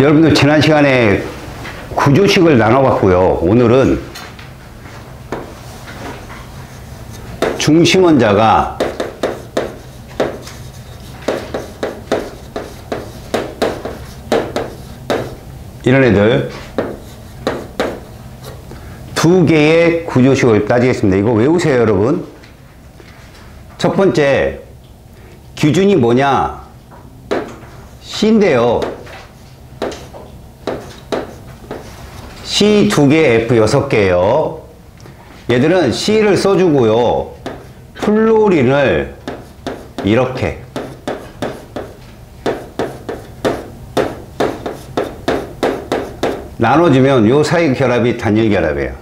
여러분들 지난 시간에 구조식을 나눠봤고요. 오늘은 중심원자가 이런 애들 두 개의 구조식을 따지겠습니다. 이거 외우세요, 여러분. 첫 번째 기준이 뭐냐? C인데요. C 2개, F 6개예요. 얘들은 C를 써주고요. 플로린을 이렇게 나눠주면 요 사이 결합이 단일 결합이에요.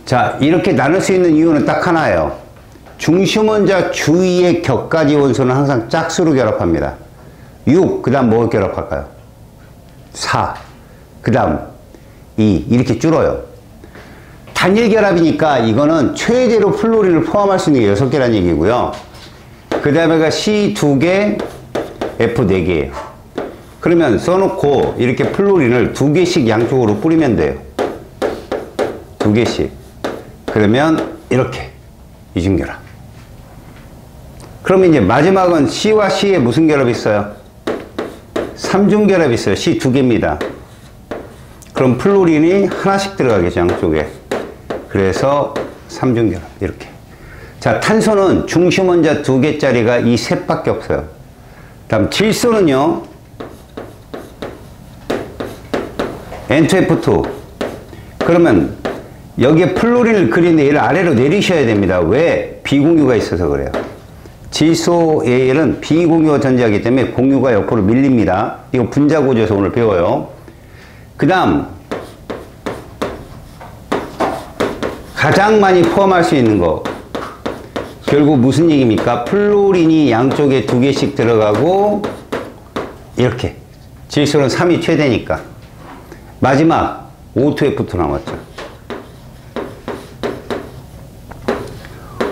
자, 이렇게 나눌 수 있는 이유는 딱 하나예요. 중심원자 주위의 격가지 원소는 항상 짝수로 결합합니다. 6, 그 다음 뭐 결합할까요? 4, 그 다음 2, 이렇게 줄어요. 단일 결합이니까 이거는 최대로 플로린을 포함할 수 있는 게 6개란 얘기고요. 그 다음에가 C 2개, F 4개예요. 그러면 써놓고 이렇게 플로린을 2개씩 양쪽으로 뿌리면 돼요. 2개씩. 그러면 이렇게 이중결합. 그러면 이제 마지막은 C와 C에 무슨 결합이 있어요? 3중결합이 있어요. C 2개입니다. 그럼 플로린이 하나씩 들어가겠죠, 양쪽에. 그래서 3중결합 이렇게. 자, 탄소는 중심원자 2개짜리가 이 셋밖에 없어요. 다음 질소는요, N2F2. 그러면 여기에 플로린을 그리는데 얘를 아래로 내리셔야 됩니다. 왜? 비공유가 있어서 그래요. 질소에는 비공유 전자이기 때문에 공유가 옆으로 밀립니다. 이거 분자구조에서 오늘 배워요. 그 다음 가장 많이 포함할 수 있는 거 결국 무슨 얘기입니까? 플로린이 양쪽에 2개씩 들어가고 이렇게. 질소는 3이 최대니까. 마지막 O2F2 남았죠.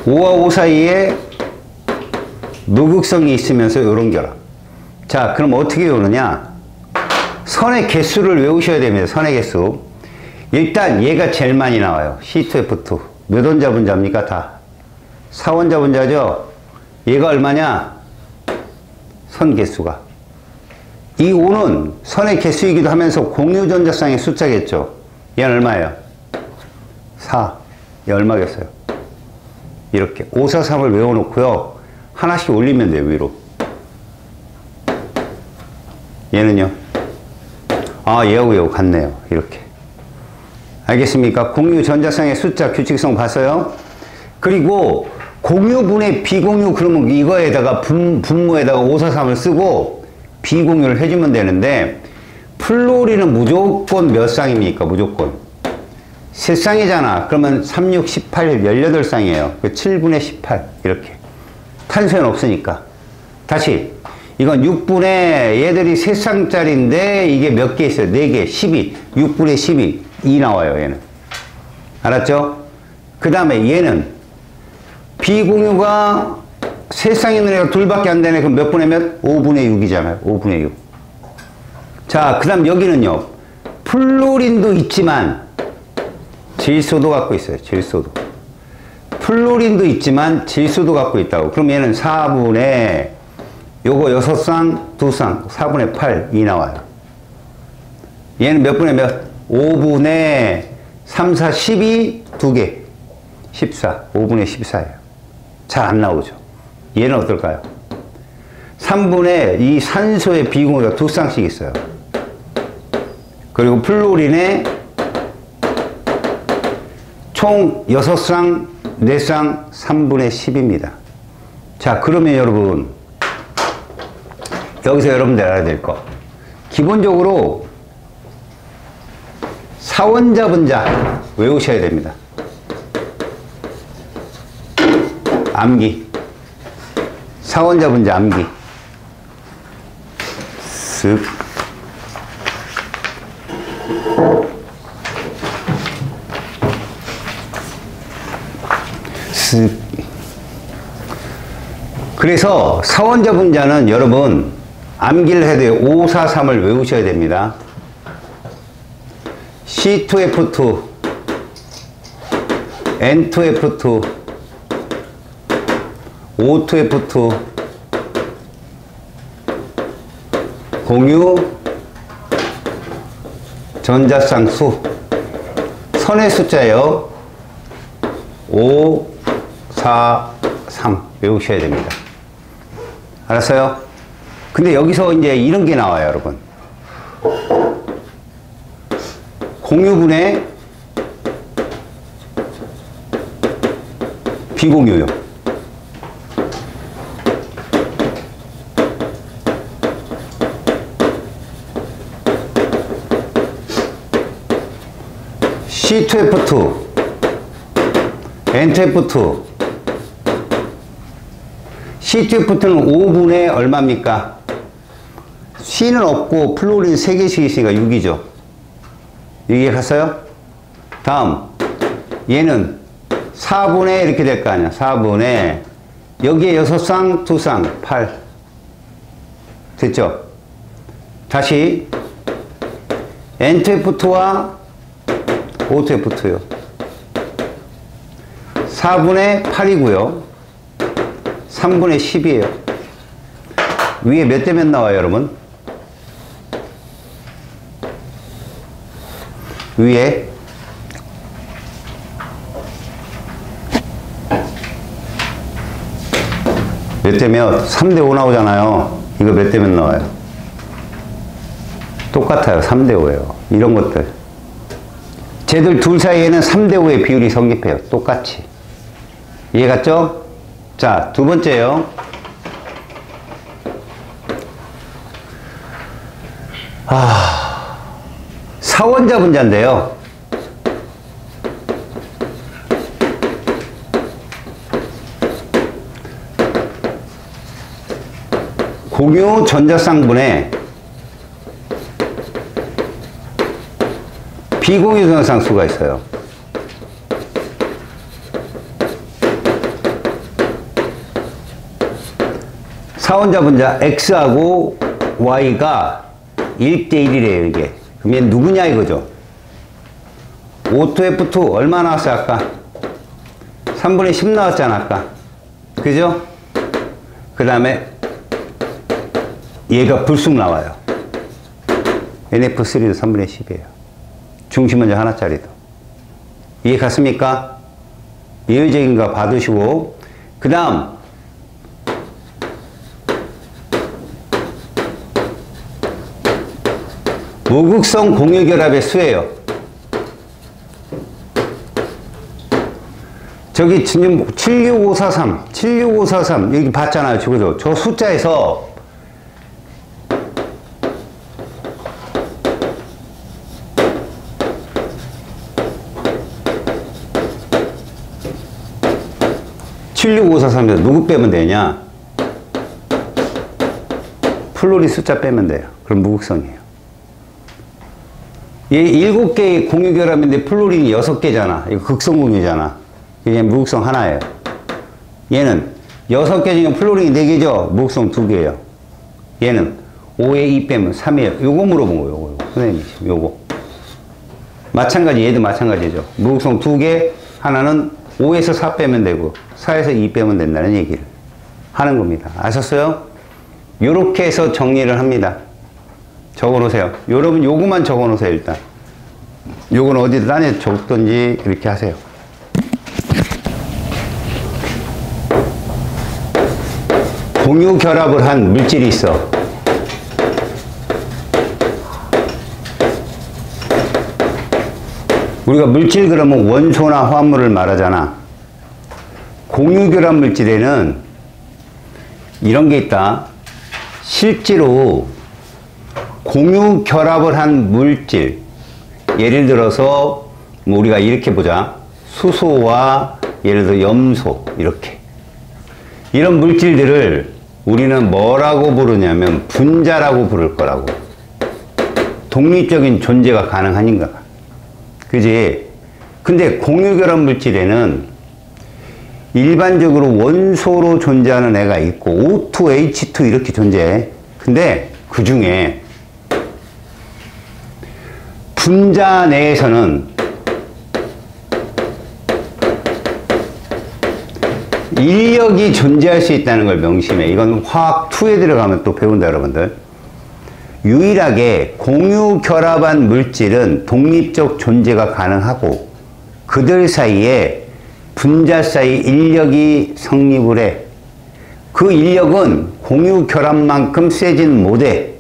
5와 5 사이에 무극성이 있으면서 이런 결합. 자, 그럼 어떻게 외우느냐? 선의 개수를 외우셔야 됩니다. 선의 개수. 일단 얘가 제일 많이 나와요. C2F2. 몇 원자 분자입니까? 다 4원자 분자죠? 얘가 얼마냐? 선 개수가. 이 5는 선의 개수이기도 하면서 공유전자쌍의 숫자겠죠? 얘는 얼마예요? 4. 얘 얼마겠어요? 이렇게 5, 4, 3을 외워놓고요. 하나씩 올리면 돼요, 위로. 얘는요? 아, 얘하고 같네요. 이렇게. 알겠습니까? 공유전자쌍의 숫자 규칙성 봤어요? 그리고 공유분의 비공유, 그러면 이거에다가 분모에다가 5, 4, 3을 쓰고 비공유를 해주면 되는데, 플로린은 무조건 몇 쌍입니까? 무조건 3쌍이잖아. 그러면 3, 6, 18, 18쌍이에요. 7분의 18 이렇게. 탄소는 없으니까. 다시 이건 6분의 얘들이 3쌍짜리인데 이게 몇 개 있어요? 4개. 12. 6분의 12. 2 나와요, 얘는. 알았죠? 그 다음에 얘는 비공유가 3쌍 있는 애가 둘밖에 안 되네. 그럼 몇 분의 몇? 5분의 6이잖아요. 5분의 6. 자, 그 다음 여기는요. 플로린도 있지만 질소도 갖고 있어요. 질소도. 플로린도 있지만 질소도 갖고 있다고. 그럼 얘는 4분의 요거 6쌍, 2쌍, 4분의 8, 2 나와요. 얘는 몇 분의 몇? 5분의 3, 4, 12, 2개. 14. 5분의 14예요. 잘 안 나오죠. 얘는 어떨까요? 3분의 이 산소의 비공유가 2쌍씩 있어요. 그리고 플로린의 총 6쌍, 4쌍, 3분의 10입니다. 자, 그러면 여러분, 여기서 여러분들 알아야 될 거. 기본적으로 4원자 분자 외우셔야 됩니다. 암기. 4원자 분자 암기. 쓱. 쓱. 그래서 4원자 분자는 여러분 암기를 해도 543을 외우셔야 됩니다. C2F2, N2F2, O2F2, 공유 전자쌍수, 선의 숫자요 5, 4, 3 외우셔야 됩니다. 알았어요? 근데 여기서 이제 이런 게 나와요, 여러분. 공유분의 비공유요. C2F2, N2F2. C2F2는 5분의 얼마입니까? C는 없고 플로린 3개씩 있으니까 6이죠. 이게 갔어요? 다음 얘는 4분의 이렇게 될 거 아니야. 4분의 여기에 6쌍 2쌍 8 됐죠? 다시 N2F2와 O2F2요. 4분의 8이고요. 3분의 10이에요. 위에 몇 대 몇 나와요, 여러분? 위에 몇 대 몇? 3대 5 나오잖아요. 이거 몇 대 몇 나와요? 똑같아요. 3대 5예요. 이런 것들. 쟤들 둘 사이에는 3대 5의 비율이 성립해요. 똑같이. 이해 갔죠? 자, 두 번째요. 사원자 분자인데요. 공유 전자쌍분의 비공유 전자쌍수가 있어요. 사원자 분자 X하고 Y가 1대1이래요, 이게. 그럼 얘 누구냐 이거죠. O2F2 얼마 나왔어요, 아까? 3분의 10 나왔잖아, 아까. 그죠? 그 다음에 얘가 불쑥 나와요. NF3도 3분의 10이에요. 중심은 이제 하나짜리도. 이해 갔습니까? 예외적인 거 봐두시고. 그 다음 무극성 공유결합의 수예요. 저기 지금 76543, 76543 여기 봤잖아요. 저거죠. 저 숫자에서 (76543) 누구 빼면 되냐? 플로리 숫자 빼면 돼요. 그럼 무극성이에요. 얘 7개의 공유결합인데 플로린이 6개잖아. 이거 극성공유잖아. 이게 무극성 하나예요. 얘는 6개 중에 플로린이 4개죠? 무극성 2개예요. 얘는 5에 2 빼면 3이에요. 요거 물어본 거예요. 요거. 선생님이 요거. 마찬가지 얘도 마찬가지죠. 무극성 2개, 하나는 5에서 4 빼면 되고 4에서 2 빼면 된다는 얘기를 하는 겁니다. 아셨어요? 요렇게 해서 정리를 합니다. 적어놓으세요. 여러분 요거만 적어놓으세요. 일단 요거는 어디든 딴에 적든지 이렇게 하세요. 공유 결합을 한 물질이 있어. 우리가 물질 그러면 원소나 화합물을 말하잖아. 공유 결합 물질에는 이런 게 있다. 실제로 공유 결합을 한 물질, 예를 들어서 뭐 우리가 이렇게 보자. 수소와 예를 들어 염소 이렇게 이런 물질들을 우리는 뭐라고 부르냐면 분자라고 부를 거라고. 독립적인 존재가 가능한가? 그지? 근데 공유결합 물질에는 일반적으로 원소로 존재하는 애가 있고 O2, H2 이렇게 존재해. 근데 그 중에 분자 내에서는 인력이 존재할 수 있다는 걸 명심해. 이건 화학 2에 들어가면 또 배운다, 여러분들. 유일하게 공유 결합한 물질은 독립적 존재가 가능하고 그들 사이에 분자 사이 인력이 성립을 해. 그 인력은 공유 결합만큼 세진 못해.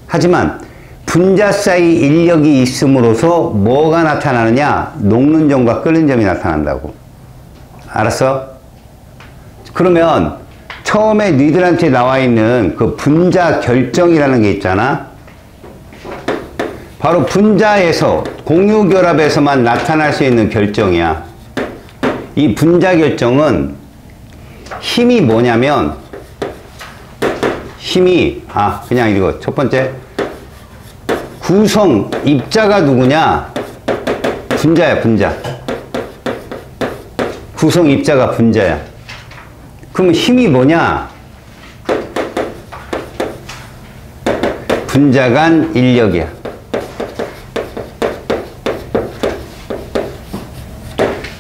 하지만 분자 사이 인력이 있음으로써 뭐가 나타나느냐? 녹는 점과 끓는 점이 나타난다고. 알았어? 그러면 처음에 니들한테 나와 있는 그 분자 결정이라는 게 있잖아. 바로 분자에서 공유 결합에서만 나타날 수 있는 결정이야. 이 분자 결정은 힘이 뭐냐면 힘이 그냥 이거 첫 번째 구성 입자가 누구냐? 분자야, 분자. 구성 입자가 분자야. 그럼 힘이 뭐냐? 분자 간 인력이야.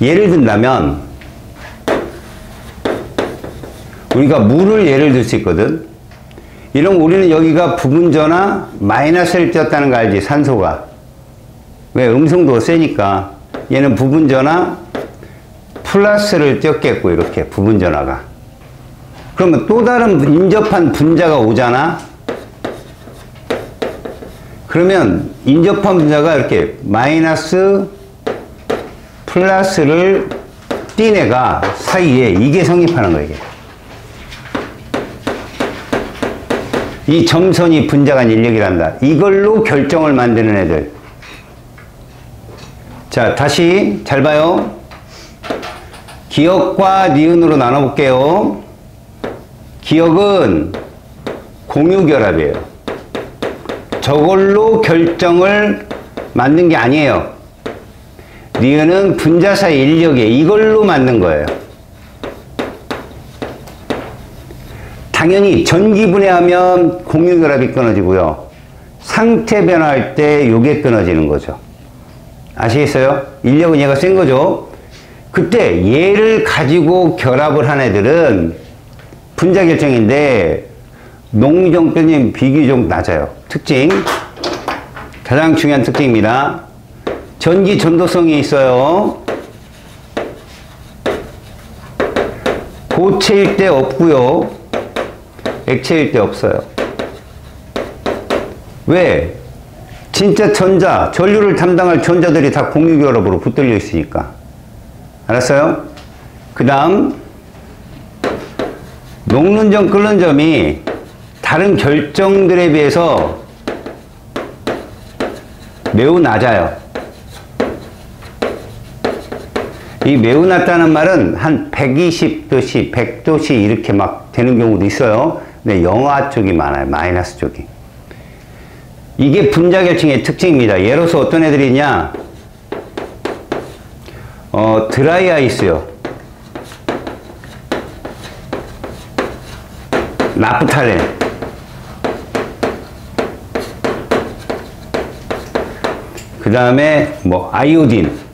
예를 든다면 우리가 물을 예를 들 수 있거든. 이런 우리는 여기가 부분전화 마이너스를 띄었다는 거 알지? 산소가. 왜? 음성도가 세니까. 얘는 부분전화 플러스를 띄었겠고, 이렇게 부분전화가. 그러면 또 다른 인접한 분자가 오잖아. 그러면 인접한 분자가 이렇게 마이너스 플러스를 띈 애가 사이에 이게 성립하는 거야, 이게. 이 점선이 분자 간 인력이란다. 이걸로 결정을 만드는 애들. 자, 다시 잘 봐요. 기억과 니은으로 나눠볼게요. 기억은 공유결합이에요. 저걸로 결정을 만든 게 아니에요. 니은은 분자 사이 인력이에요. 이걸로 만든 거예요. 당연히 전기분해하면 공유결합이 끊어지고요. 상태 변화할 때 요게 끊어지는 거죠. 아시겠어요? 인력은 얘가 센 거죠. 그때 얘를 가지고 결합을 한 애들은 분자 결정인데 농정권이 비교적 낮아요. 특징, 가장 중요한 특징입니다. 전기 전도성이 있어요. 고체일 때 없고요. 액체일 때 없어요. 왜? 진짜 전자, 전류를 담당할 전자들이 다 공유결합으로 붙들려 있으니까. 알았어요? 그 다음 녹는 점, 끓는 점이 다른 결정들에 비해서 매우 낮아요. 이 매우 낮다는 말은 한 120도씨, 100도씨 이렇게 막 되는 경우도 있어요. 근데 영하 쪽이 많아요. 마이너스 쪽이. 이게 분자 결정의 특징입니다. 예로서 어떤 애들이 있냐? 드라이 아이스요. 나프탈렌. 그 다음에 뭐 아이오딘.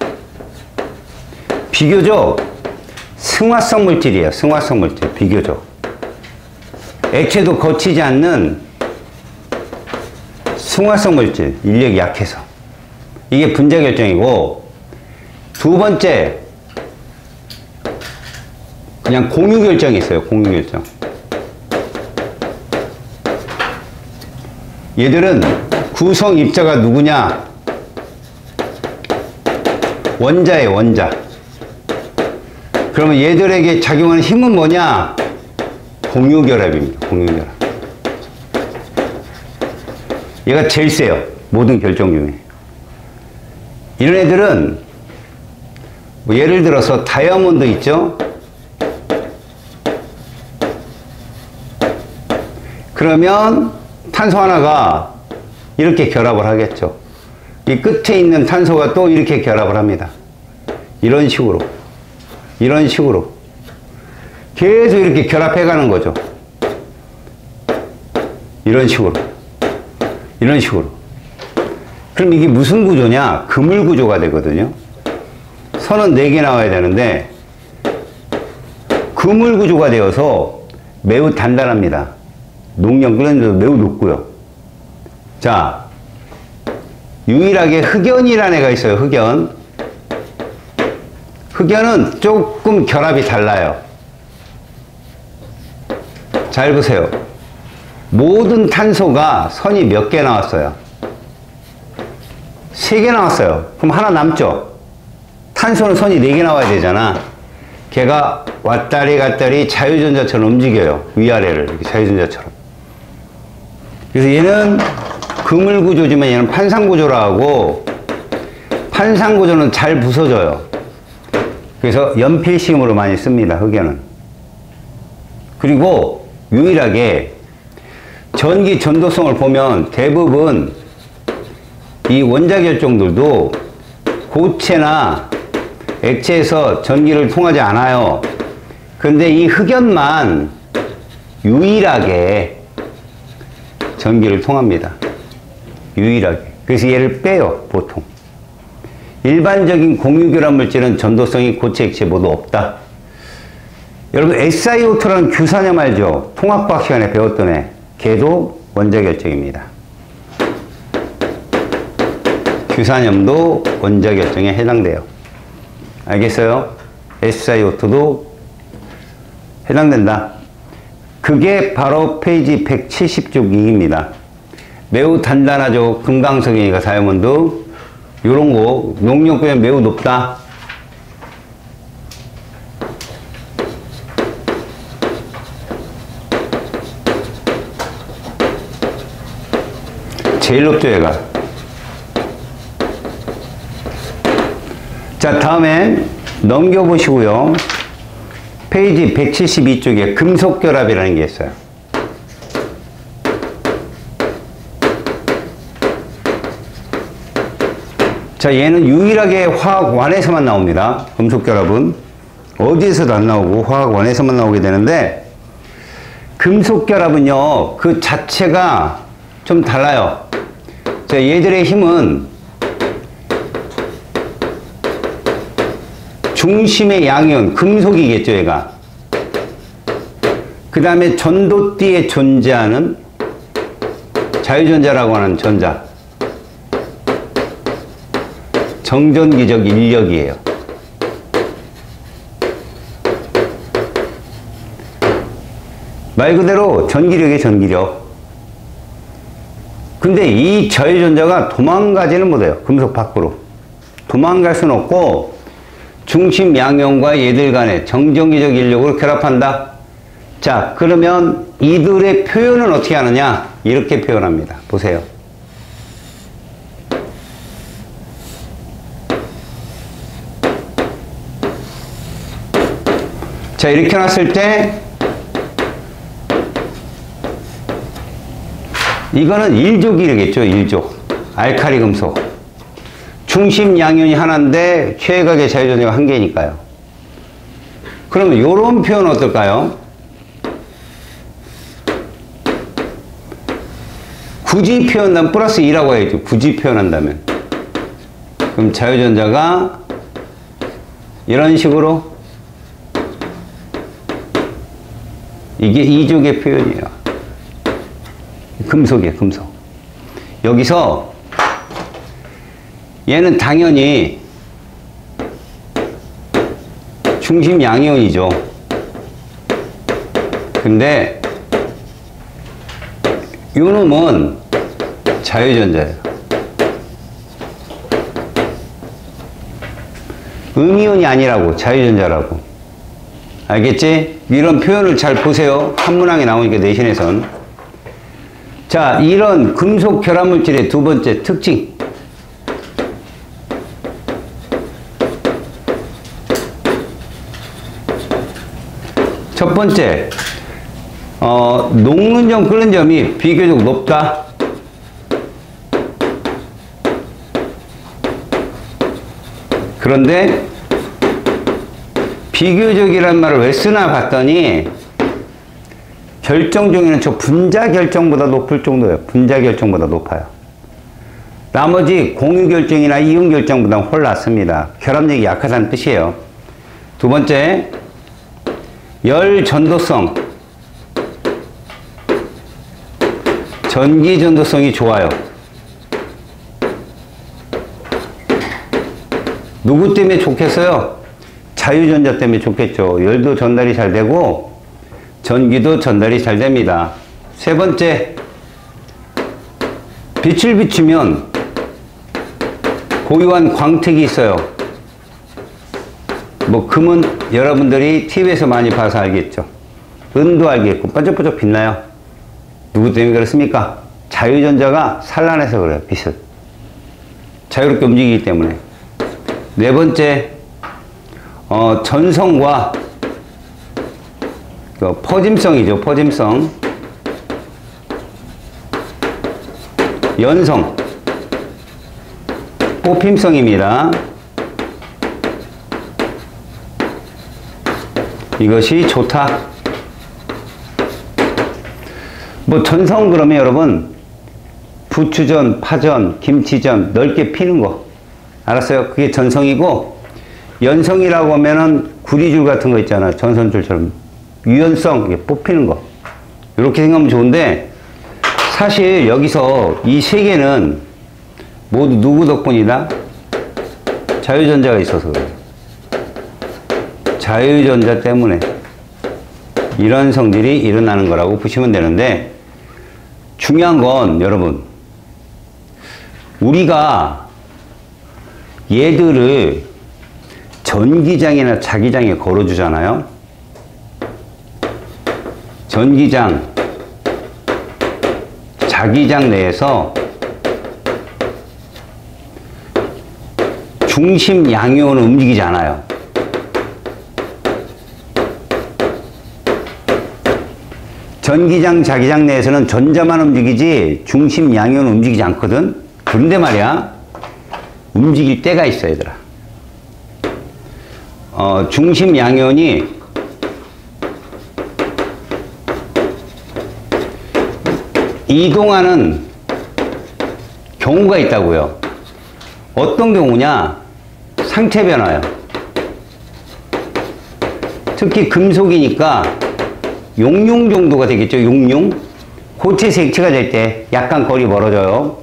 비교적 승화성 물질이에요. 승화성 물질. 비교적. 액체도 거치지 않는 승화성 물질. 인력이 약해서. 이게 분자 결정이고, 두 번째 그냥 공유 결정이 있어요. 공유 결정. 얘들은 구성 입자가 누구냐? 원자예요. 원자. 그러면 얘들에게 작용하는 힘은 뭐냐? 공유결합입니다. 공유결합. 얘가 제일 세요. 모든 결정 중에. 이런 애들은 뭐 예를 들어서 다이아몬드 있죠? 그러면 탄소 하나가 이렇게 결합을 하겠죠. 이 끝에 있는 탄소가 또 이렇게 결합을 합니다. 이런 식으로. 이런 식으로. 계속 이렇게 결합해 가는 거죠. 이런 식으로. 이런 식으로. 그럼 이게 무슨 구조냐? 그물 구조가 되거든요. 선은 4개 나와야 되는데 그물 구조가 되어서 매우 단단합니다. 농력 끓는데도 매우 높고요. 자, 유일하게 흑연이라는 애가 있어요. 흑연. 흑연은 조금 결합이 달라요. 잘 보세요. 모든 탄소가 선이 몇 개 나왔어요? 3개 나왔어요. 그럼 하나 남죠? 탄소는 선이 4개 나와야 되잖아. 걔가 왔다리 갔다리 자유전자처럼 움직여요. 위아래를 이렇게 자유전자처럼. 그래서 얘는 그물 구조지만 얘는 판상 구조라 하고, 판상 구조는 잘 부서져요. 그래서 연필심으로 많이 씁니다. 흑연은. 그리고 유일하게 전기 전도성을 보면 대부분 이 원자결정들도 고체나 액체에서 전기를 통하지 않아요. 근데 이 흑연만 유일하게 전기를 통합니다. 유일하게. 그래서 얘를 빼요, 보통. 일반적인 공유결합 물질은 전도성이 고체, 액체 모두 없다. 여러분, SiO2라는 규산염 알죠? 통합과학 시간에 배웠던 애. 걔도 원자결정입니다. 규산염도 원자결정에 해당돼요. 알겠어요? SiO2도 해당된다. 그게 바로 페이지 170쪽 2입니다. 매우 단단하죠. 금강석이니까 다이아몬드. 요런 거 농력비가 매우 높다. 제일 높죠, 얘가. 자, 다음에 넘겨보시고요. 페이지 172쪽에 금속결합이라는 게 있어요. 자, 얘는 유일하게 화학원에서만 나옵니다. 금속결합은. 어디에서도 안 나오고 화학원에서만 나오게 되는데, 금속결합은요, 그 자체가 좀 달라요. 자, 얘들의 힘은 중심의 양이온, 금속이겠죠, 얘가. 그 다음에 전도띠에 존재하는 자유전자라고 하는 전자. 정전기적 인력이에요. 말 그대로 전기력이에요, 전기력. 근데 이 자유전자가 도망가지는 못해요. 금속 밖으로. 도망갈 수는 없고, 중심 양이온과 얘들 간의 정전기적 인력으로 결합한다. 자, 그러면 이들의 표현은 어떻게 하느냐? 이렇게 표현합니다. 보세요. 자, 이렇게 놨을 때 이거는 1족이겠죠. 1족. 알칼리 금속. 중심 양이온이 하나인데 최각의 자유전자가 1개니까요. 그러면 이런 표현 어떨까요? 굳이 표현한다면 플러스 2라고 해야죠. 굳이 표현한다면. 그럼 자유전자가 이런 식으로 이게 2족의 표현이에요. 금속이에요, 금속. 여기서 얘는 당연히 중심 양이온이죠. 근데 요 놈은 자유전자예요. 음이온이 아니라고, 자유전자라고. 알겠지? 이런 표현을 잘 보세요. 한 문항에 나오니까 내신에선. 자, 이런 금속 결합물질의 두 번째 특징. 첫 번째, 녹는 점, 끓는 점이 비교적 높다. 그런데 비교적이란 말을 왜 쓰나 봤더니 결정 중에는 저 분자 결정보다 높을 정도예요. 분자 결정보다 높아요. 나머지 공유 결정이나 이온 결정보다 훨씬 낮습니다. 결합력이 약하다는 뜻이에요. 두 번째, 열 전도성. 전기 전도성이 좋아요. 누구 때문에 좋겠어요? 자유전자 때문에 좋겠죠. 열도 전달이 잘 되고 전기도 전달이 잘 됩니다. 세 번째, 빛을 비추면 고유한 광택이 있어요. 뭐 금은 여러분들이 TV에서 많이 봐서 알겠죠. 은도 알겠고 반짝반짝 빛나요. 누구 때문에 그렇습니까? 자유전자가 산란해서 그래요. 빛을 자유롭게 움직이기 때문에. 네 번째, 전성과 퍼짐성이죠. 퍼짐성. 연성, 뽑힘성입니다. 이것이 좋다. 뭐 전성 그러면 여러분 부추전, 파전, 김치전 넓게 피는 거 알았어요? 그게 전성이고, 연성이라고 하면은 구리줄 같은 거 있잖아. 전선줄처럼 유연성, 이게 뽑히는 거 이렇게 생각하면 좋은데, 사실 여기서 이 세 개는 모두 누구 덕분이다? 자유전자가 있어서 그래요. 자유전자 때문에 이런 성질이 일어나는 거라고 보시면 되는데, 중요한 건 여러분, 우리가 얘들을 전기장이나 자기장에 걸어주잖아요. 전기장, 자기장 내에서 중심 양이온은 움직이지 않아요. 전기장, 자기장 내에서는 전자만 움직이지 중심 양이온은 움직이지 않거든. 그런데 말이야, 움직일 때가 있어 얘들아. 중심 양이온이 이동하는 경우가 있다고요. 어떤 경우냐? 상태 변화요. 특히 금속이니까 용융 정도가 되겠죠. 용융. 고체에서 액체가 될 때 약간 거리 멀어져요.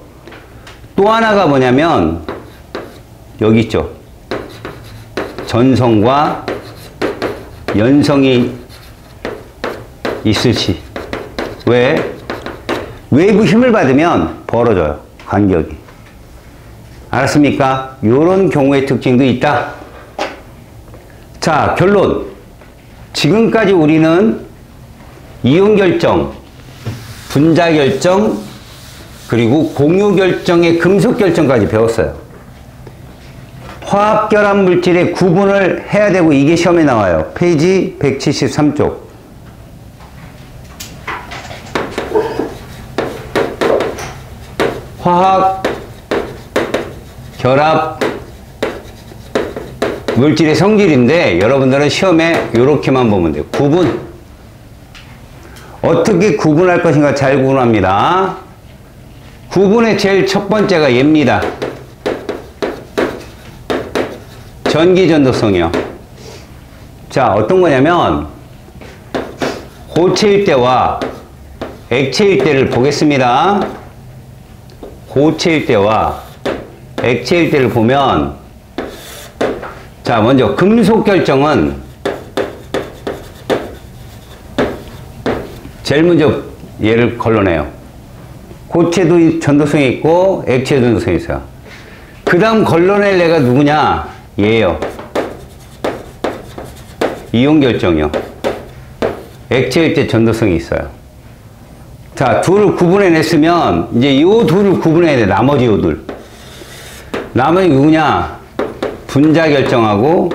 또 하나가 뭐냐면 여기 있죠. 전성과 연성이 있을 시. 왜? 외부 힘을 받으면 벌어져요. 간격이. 알았습니까? 이런 경우의 특징도 있다. 자, 결론. 지금까지 우리는 이온 결정, 분자 결정, 그리고 공유 결정의 금속 결정까지 배웠어요. 화학 결합 물질의 구분을 해야 되고, 이게 시험에 나와요. 페이지 173쪽. 화학 결합 물질의 성질인데, 여러분들은 시험에 이렇게만 보면 돼요. 구분. 어떻게 구분할 것인가 잘 구분합니다. 구분의 제일 첫 번째가 얘입니다. 전기전도성이요. 자, 어떤 거냐면 고체일 때와 액체일 때를 보겠습니다. 고체일 때와 액체일 때를 보면, 자, 먼저 금속 결정은 제일 먼저 얘를 걸러내요. 고체도 전도성이 있고 액체도 전도성이 있어요. 그 다음 걸러낼 애가 누구냐? 얘예요. 이온 결정이요. 액체일 때 전도성이 있어요. 자, 둘을 구분해냈으면 이제 이 둘을 구분해야 돼. 나머지 요 둘. 나머지 누구냐? 분자 결정하고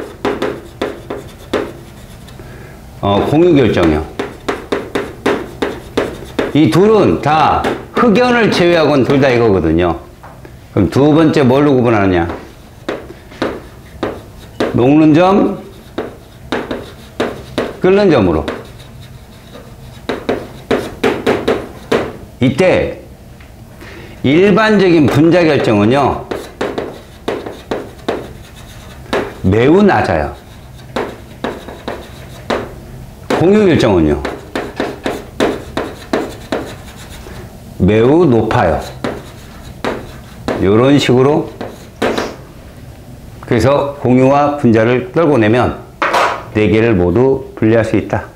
공유 결정이요. 이 둘은 다 흑연을 제외하고는 둘 다 이거거든요. 그럼 두 번째 뭘로 구분하느냐? 녹는 점, 끓는 점으로. 이때 일반적인 분자 결정은요 매우 낮아요. 공유 결정은요 매우 높아요. 이런 식으로. 그래서 공유와 분자를 떨궈내면 4개를 모두 분리할 수 있다.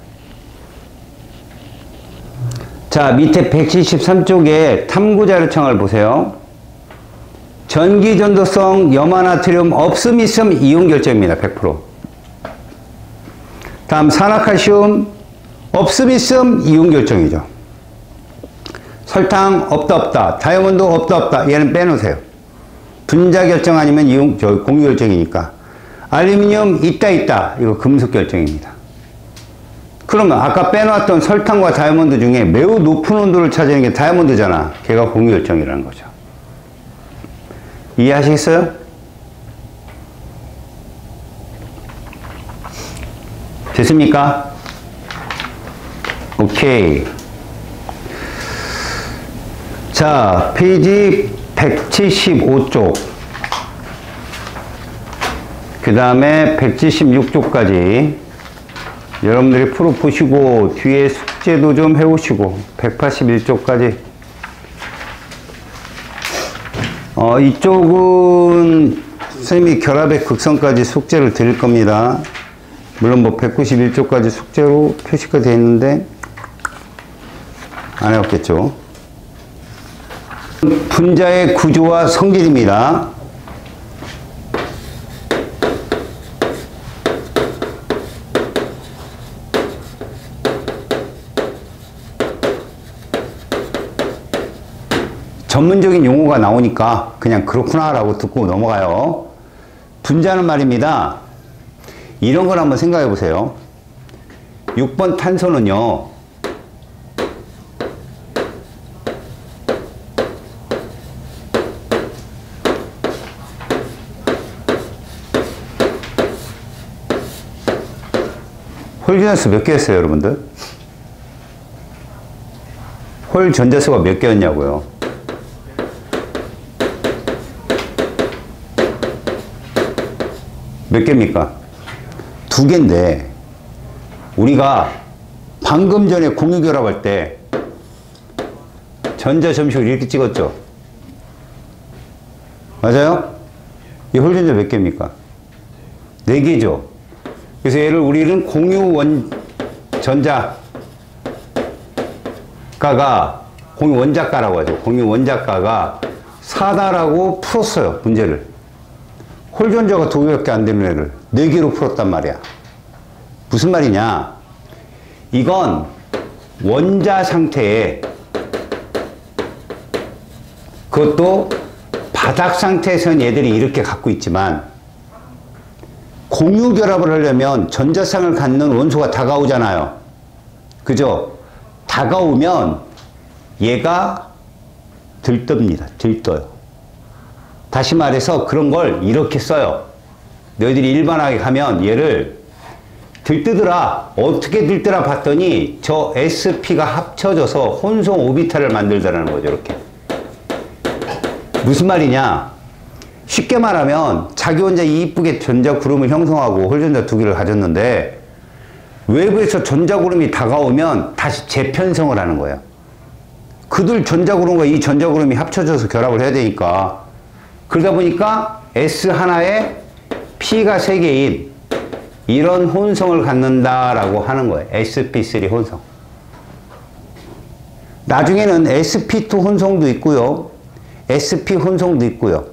자, 밑에 173쪽에 탐구자료창을 보세요. 전기전도성, 염화나트륨 없음 있음 이온 결정입니다. 100%. 다음 산화칼슘 없음 있음 이온 결정이죠. 설탕 없다 없다. 다이아몬드 없다 없다. 얘는 빼놓으세요. 분자 결정 아니면 이온, 공유 결정이니까. 알루미늄 있다 있다. 이거 금속 결정입니다. 그러면 아까 빼놨던 설탕과 다이아몬드 중에 매우 높은 온도를 차지하는 게 다이아몬드잖아. 걔가 공유 결정이라는 거죠. 이해하시겠어요? 됐습니까? 오케이. 자, 페이지 175쪽. 그 다음에 176쪽까지 여러분들이 풀어보시고 뒤에 숙제도 좀 해오시고 181쪽까지 이쪽은 선생님이 결합의 극성까지 숙제를 드릴 겁니다. 물론 뭐 191쪽까지 숙제로 표시가 되어 있는데 안 해왔겠죠. 분자의 구조와 성질입니다. 전문적인 용어가 나오니까 그냥 그렇구나 라고 듣고 넘어가요. 분자는 말입니다. 이런 걸 한번 생각해 보세요. 6번 탄소는요, 홀 전자수 몇 개였어요, 여러분들? 홀 전자수가 몇 개였냐고요? 몇 개입니까? 2개인데 우리가 방금 전에 공유 결합할 때 전자 점식을 이렇게 찍었죠? 맞아요? 이 홀전자 몇 개입니까? 4개죠. 그래서 얘를 우리는 공유 공유 원자가라고 하죠. 공유 원자가가 4다라고 풀었어요, 문제를. 홀전자가 2개밖에 안 되는 애를 4개로 풀었단 말이야. 무슨 말이냐? 이건 원자 상태에, 그것도 바닥 상태에서는 얘들이 이렇게 갖고 있지만 공유 결합을 하려면 전자쌍을 갖는 원소가 다가오잖아요. 그죠? 다가오면 얘가 들뜹니다. 들떠요. 다시 말해서 그런 걸 이렇게 써요. 너희들이 일반하게 가면 얘를 들뜨더라. 어떻게 들뜨라 봤더니 저 sp가 합쳐져서 혼성 오비탈을 만들더라는 거죠. 이렇게. 무슨 말이냐? 쉽게 말하면 자기 혼자 이쁘게 전자구름을 형성하고 홀전자 2개를 가졌는데 외부에서 전자구름이 다가오면 다시 재편성을 하는 거예요. 그들 전자구름과 이 전자구름이 합쳐져서 결합을 해야 되니까, 그러다 보니까 S 하나에 P가 3개인 이런 혼성을 갖는다라고 하는 거예요. sp3 혼성. 나중에는 sp2 혼성도 있고요. sp 혼성도 있고요.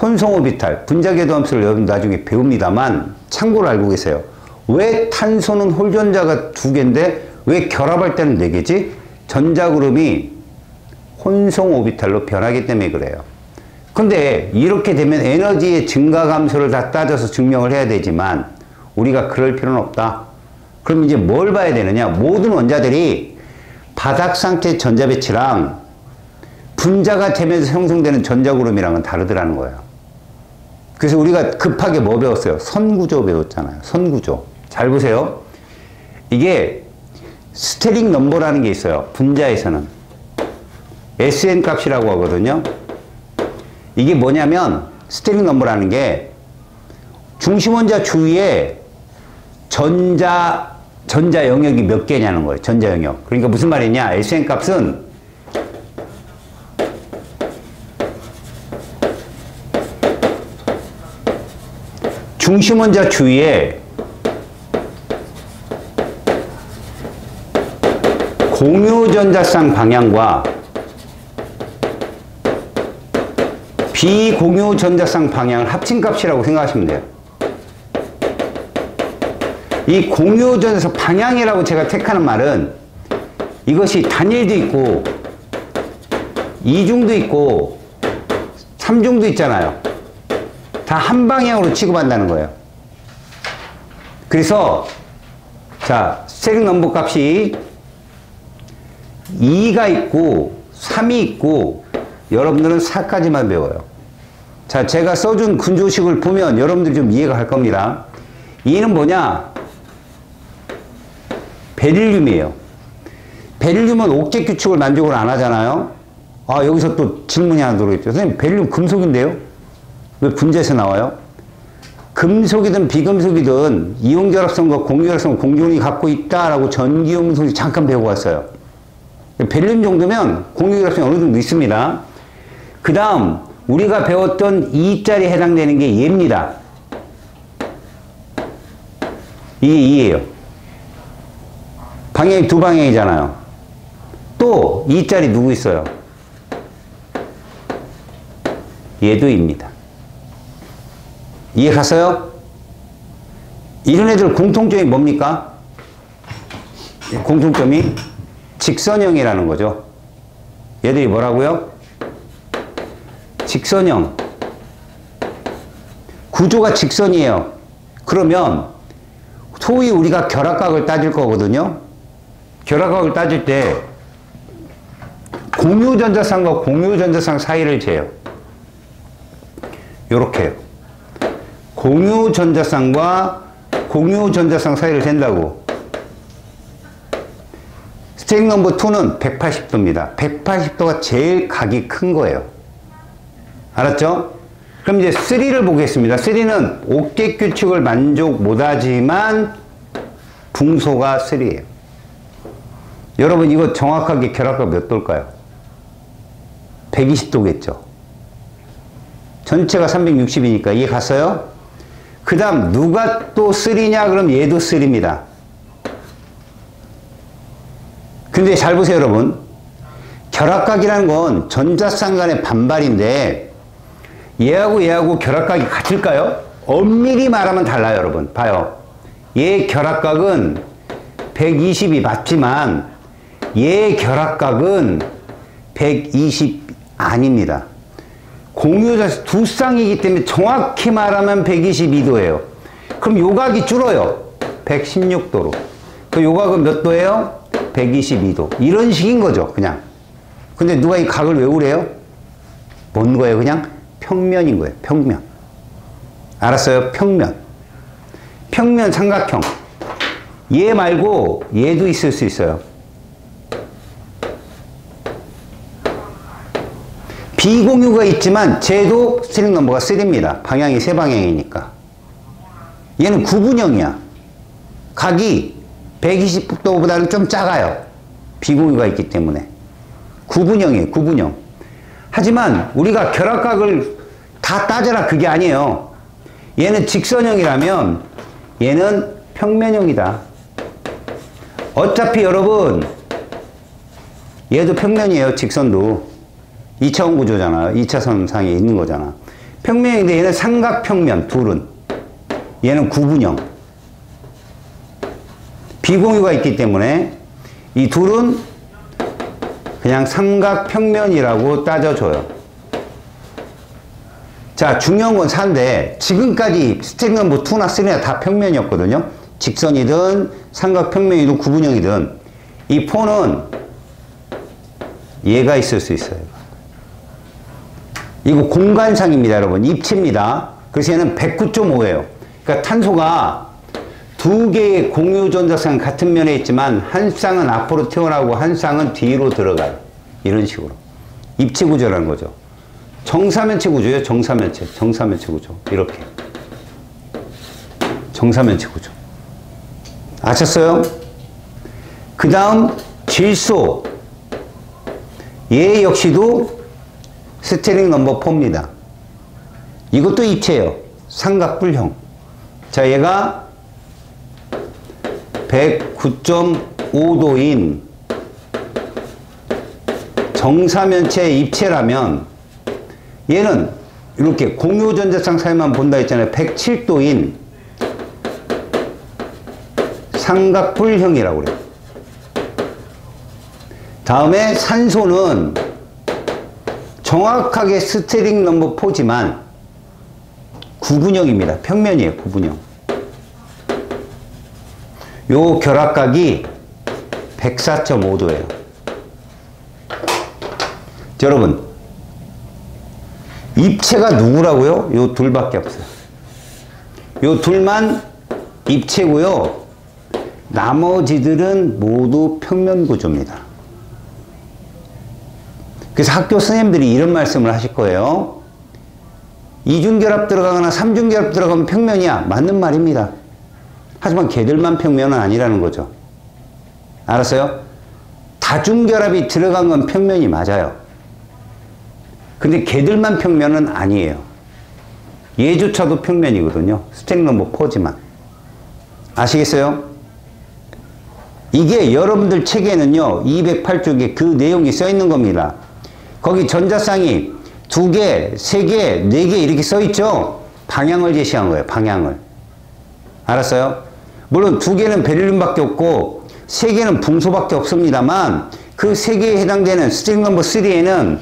혼성 오비탈, 분자궤도 함수를 여러분 나중에 배웁니다만 참고로 알고 계세요. 왜 탄소는 홀전자가 2개인데 왜 결합할 때는 4개지? 전자그룹이 혼성 오비탈로 변하기 때문에 그래요. 근데 이렇게 되면 에너지의 증가 감소를 다 따져서 증명을 해야 되지만 우리가 그럴 필요는 없다. 그럼 이제 뭘 봐야 되느냐? 모든 원자들이 바닥 상태 전자 배치랑 분자가 되면서 형성되는 전자그룹이랑은 다르더라는 거예요. 그래서 우리가 급하게 뭐 배웠어요? 선구조 배웠잖아요. 선구조. 잘 보세요. 이게 스테릭 넘버라는 게 있어요. 분자에서는. SN 값이라고 하거든요. 이게 뭐냐면 스테링 넘버라는 게 중심원자 주위에 전자 영역이 몇 개냐는 거예요. 전자 영역. 그러니까 무슨 말이냐? SN 값은 중심원자 주위에 공유전자쌍 방향과 비공유전자쌍 방향을 합친 값이라고 생각하시면 돼요. 이 공유전자쌍 방향이라고 제가 택하는 말은 이것이 단일도 있고 이중도 있고 삼중도 있잖아요. 다 한 방향으로 취급한다는 거예요. 그래서 자, 스테링 넘버 값이 2가 있고 3이 있고 여러분들은 4까지만 배워요. 자, 제가 써준 근조식을 보면 여러분들이 좀 이해가 갈 겁니다. 2는 뭐냐? 베릴륨이에요. 베릴륨은 옥제 규칙을 만족을 안 하잖아요. 아, 여기서 또 질문이 하나 들어있죠. 선생님, 베릴륨 금속인데요? 왜 분자에서 나와요? 금속이든 비금속이든 이용결합성과 공유결합성 공존이 갖고 있다라고 전기용소리 잠깐 배우고 왔어요. 베릴륨 정도면 공유결합성이 어느 정도 있습니다. 그 다음 우리가 배웠던 2짜리 해당되는 게 얘입니다. 이게 2예요. 방향이 두 방향이잖아요. 또 2짜리 누구 있어요? 얘도 2입니다. 이해 갔어요? 이런 애들 공통점이 뭡니까? 공통점이 직선형이라는 거죠. 얘들이 뭐라고요? 직선형. 구조가 직선이에요. 그러면 소위 우리가 결합각을 따질 거거든요. 결합각을 따질 때 공유전자쌍과 공유전자쌍 사이를 재요. 요렇게요. 공유전자쌍과 공유전자쌍 사이를 잰다고. 스테링 넘버 2는 180도입니다. 180도가 제일 각이 큰 거예요. 알았죠? 그럼 이제 3를 보겠습니다. 3는 옥계 규칙을 만족 못하지만 붕소가 3예요. 여러분 이거 정확하게 결합각 몇 도일까요? 120도겠죠. 전체가 360이니까 이해 갔어요? 그 다음 누가 또 3냐? 그럼 얘도 3입니다. 근데 잘 보세요 여러분. 결합각이라는 건 전자쌍 간의 반발인데 얘하고 결합각이 같을까요? 엄밀히 말하면 달라요 여러분. 봐요. 얘 결합각은 120이 맞지만 얘 결합각은 120 아닙니다. 공유전자 두 쌍이기 때문에 정확히 말하면 122도예요. 그럼 요 각이 줄어요. 116도로. 그 요 각은 몇 도예요? 122도. 이런 식인 거죠, 그냥. 근데 누가 이 각을 왜 그래요? 뭔 거예요, 그냥? 평면인 거예요, 평면. 알았어요? 평면. 평면 삼각형. 얘 말고 얘도 있을 수 있어요. 비공유가 있지만 쟤도 스테링 넘버가 3입니다. 방향이 세 방향이니까. 얘는 구분형이야. 각이 120도보다는 좀 작아요. 비공유가 있기 때문에. 구분형이에요. 구분형. 하지만 우리가 결합각을 다 따져라 그게 아니에요. 얘는 직선형이라면 얘는 평면형이다. 어차피 여러분 얘도 평면이에요. 직선도. 2차원 구조잖아. 2차선 상에 있는 거잖아. 평면인데 얘는 삼각평면 둘은. 얘는 구분형. 비공유가 있기 때문에 이 둘은 그냥 삼각평면이라고 따져줘요. 자, 중요한 건 4인데 지금까지 스테링 넘버 2나 3나 다 평면이었거든요. 직선이든 삼각평면이든 구분형이든 이 4는 얘가 있을 수 있어요. 이거 공간상입니다, 여러분. 입체입니다. 그래서 얘는 109.5예요. 그러니까 탄소가 두 개의 공유전자쌍 같은 면에 있지만 한 쌍은 앞으로 튀어나오고 한 쌍은 뒤로 들어가요. 이런 식으로. 입체 구조라는 거죠. 정사면체 구조예요. 정사면체 구조. 이렇게. 정사면체 구조. 아셨어요? 그 다음 질소. 얘 역시도 스테링 넘버 4입니다. 이것도 입체예요. 삼각뿔형. 자, 얘가 109.5도인 정사면체 입체라면 얘는 이렇게 공유전자쌍 사이만 본다 했잖아요. 107도인 삼각뿔형이라고 그래요. 다음에 산소는 정확하게 스테링 넘버 4지만 구분형입니다. 평면이에요. 구분형. 요 결합각이 104.5도예요. 여러분, 입체가 누구라고요? 요 둘밖에 없어요. 요 둘만 입체고요. 나머지들은 모두 평면 구조입니다. 그래서 학교 선생님들이 이런 말씀을 하실 거예요. 이중결합 들어가거나 삼중결합 들어가면 평면이야. 맞는 말입니다. 하지만 걔들만 평면은 아니라는 거죠. 알았어요? 다중결합이 들어간 건 평면이 맞아요. 근데 걔들만 평면은 아니에요. 얘조차도 평면이거든요. 스테링 넘버 4지만. 아시겠어요? 이게 여러분들 책에는요, 208쪽에 그 내용이 써 있는 겁니다. 거기 전자쌍이 2개, 3개, 4개 이렇게 써 있죠? 방향을 제시한 거예요. 방향을. 알았어요? 물론 2개는 베릴륨밖에 없고 3개는 붕소밖에 없습니다만 그 3개에 해당되는 스테링 넘버 3에는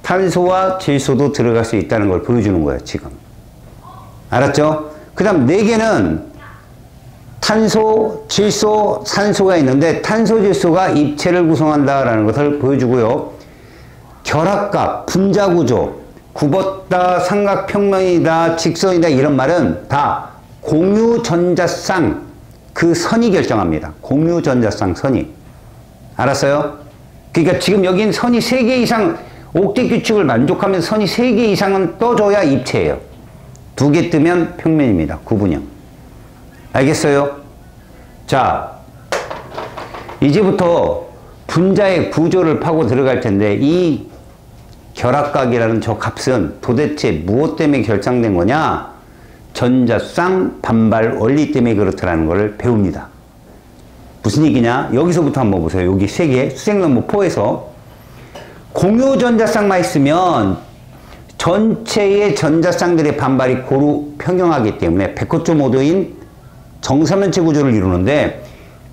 탄소와 질소도 들어갈 수 있다는 걸 보여주는 거예요. 지금. 알았죠? 그 다음 4개는 탄소, 질소, 산소가 있는데 탄소, 질소가 입체를 구성한다라는 것을 보여주고요. 결합각, 분자구조, 굽었다, 삼각평면이다, 직선이다 이런 말은 다 공유전자쌍 그 선이 결정합니다. 공유전자쌍 선이. 알았어요? 그러니까 지금 여긴 선이 3개 이상 옥대 규칙을 만족하면서 선이 3개 이상은 떠줘야 입체예요. 2개 뜨면 평면입니다. 구분형. 알겠어요? 자, 이제부터 분자의 구조를 파고 들어갈 텐데 이 결합각이라는 저 값은 도대체 무엇 때문에 결정된 거냐? 전자쌍 반발 원리 때문에 그렇다는 것을 배웁니다. 무슨 얘기냐? 여기서부터 한번 보세요. 여기 3개, 수생 넘버 4에서 공유전자쌍만 있으면 전체의 전자쌍들의 반발이 고루 평형하기 때문에 109.5도인 정사면체 구조를 이루는데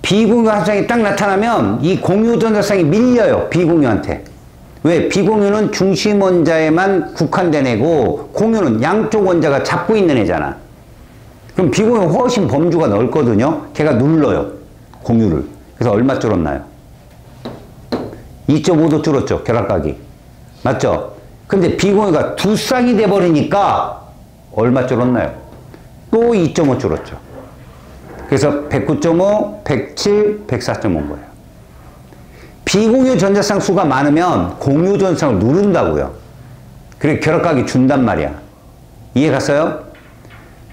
비공유 합성이 딱 나타나면 이 공유전자쌍이 밀려요. 비공유한테. 왜? 비공유는 중심 원자에만 국한된 애고 공유는 양쪽 원자가 잡고 있는 애잖아. 그럼 비공유는 훨씬 범주가 넓거든요. 걔가 눌러요. 공유를. 그래서 얼마 줄었나요? 2.5도 줄었죠. 결합각이. 맞죠? 근데 비공유가 두 쌍이 돼버리니까 얼마 줄었나요? 또 2.5 줄었죠. 그래서 109.5, 107, 104.5인 거예요. 비공유 전자쌍 수가 많으면 공유 전자쌍을 누른다고요. 그래 결합각이 준단 말이야. 이해 갔어요?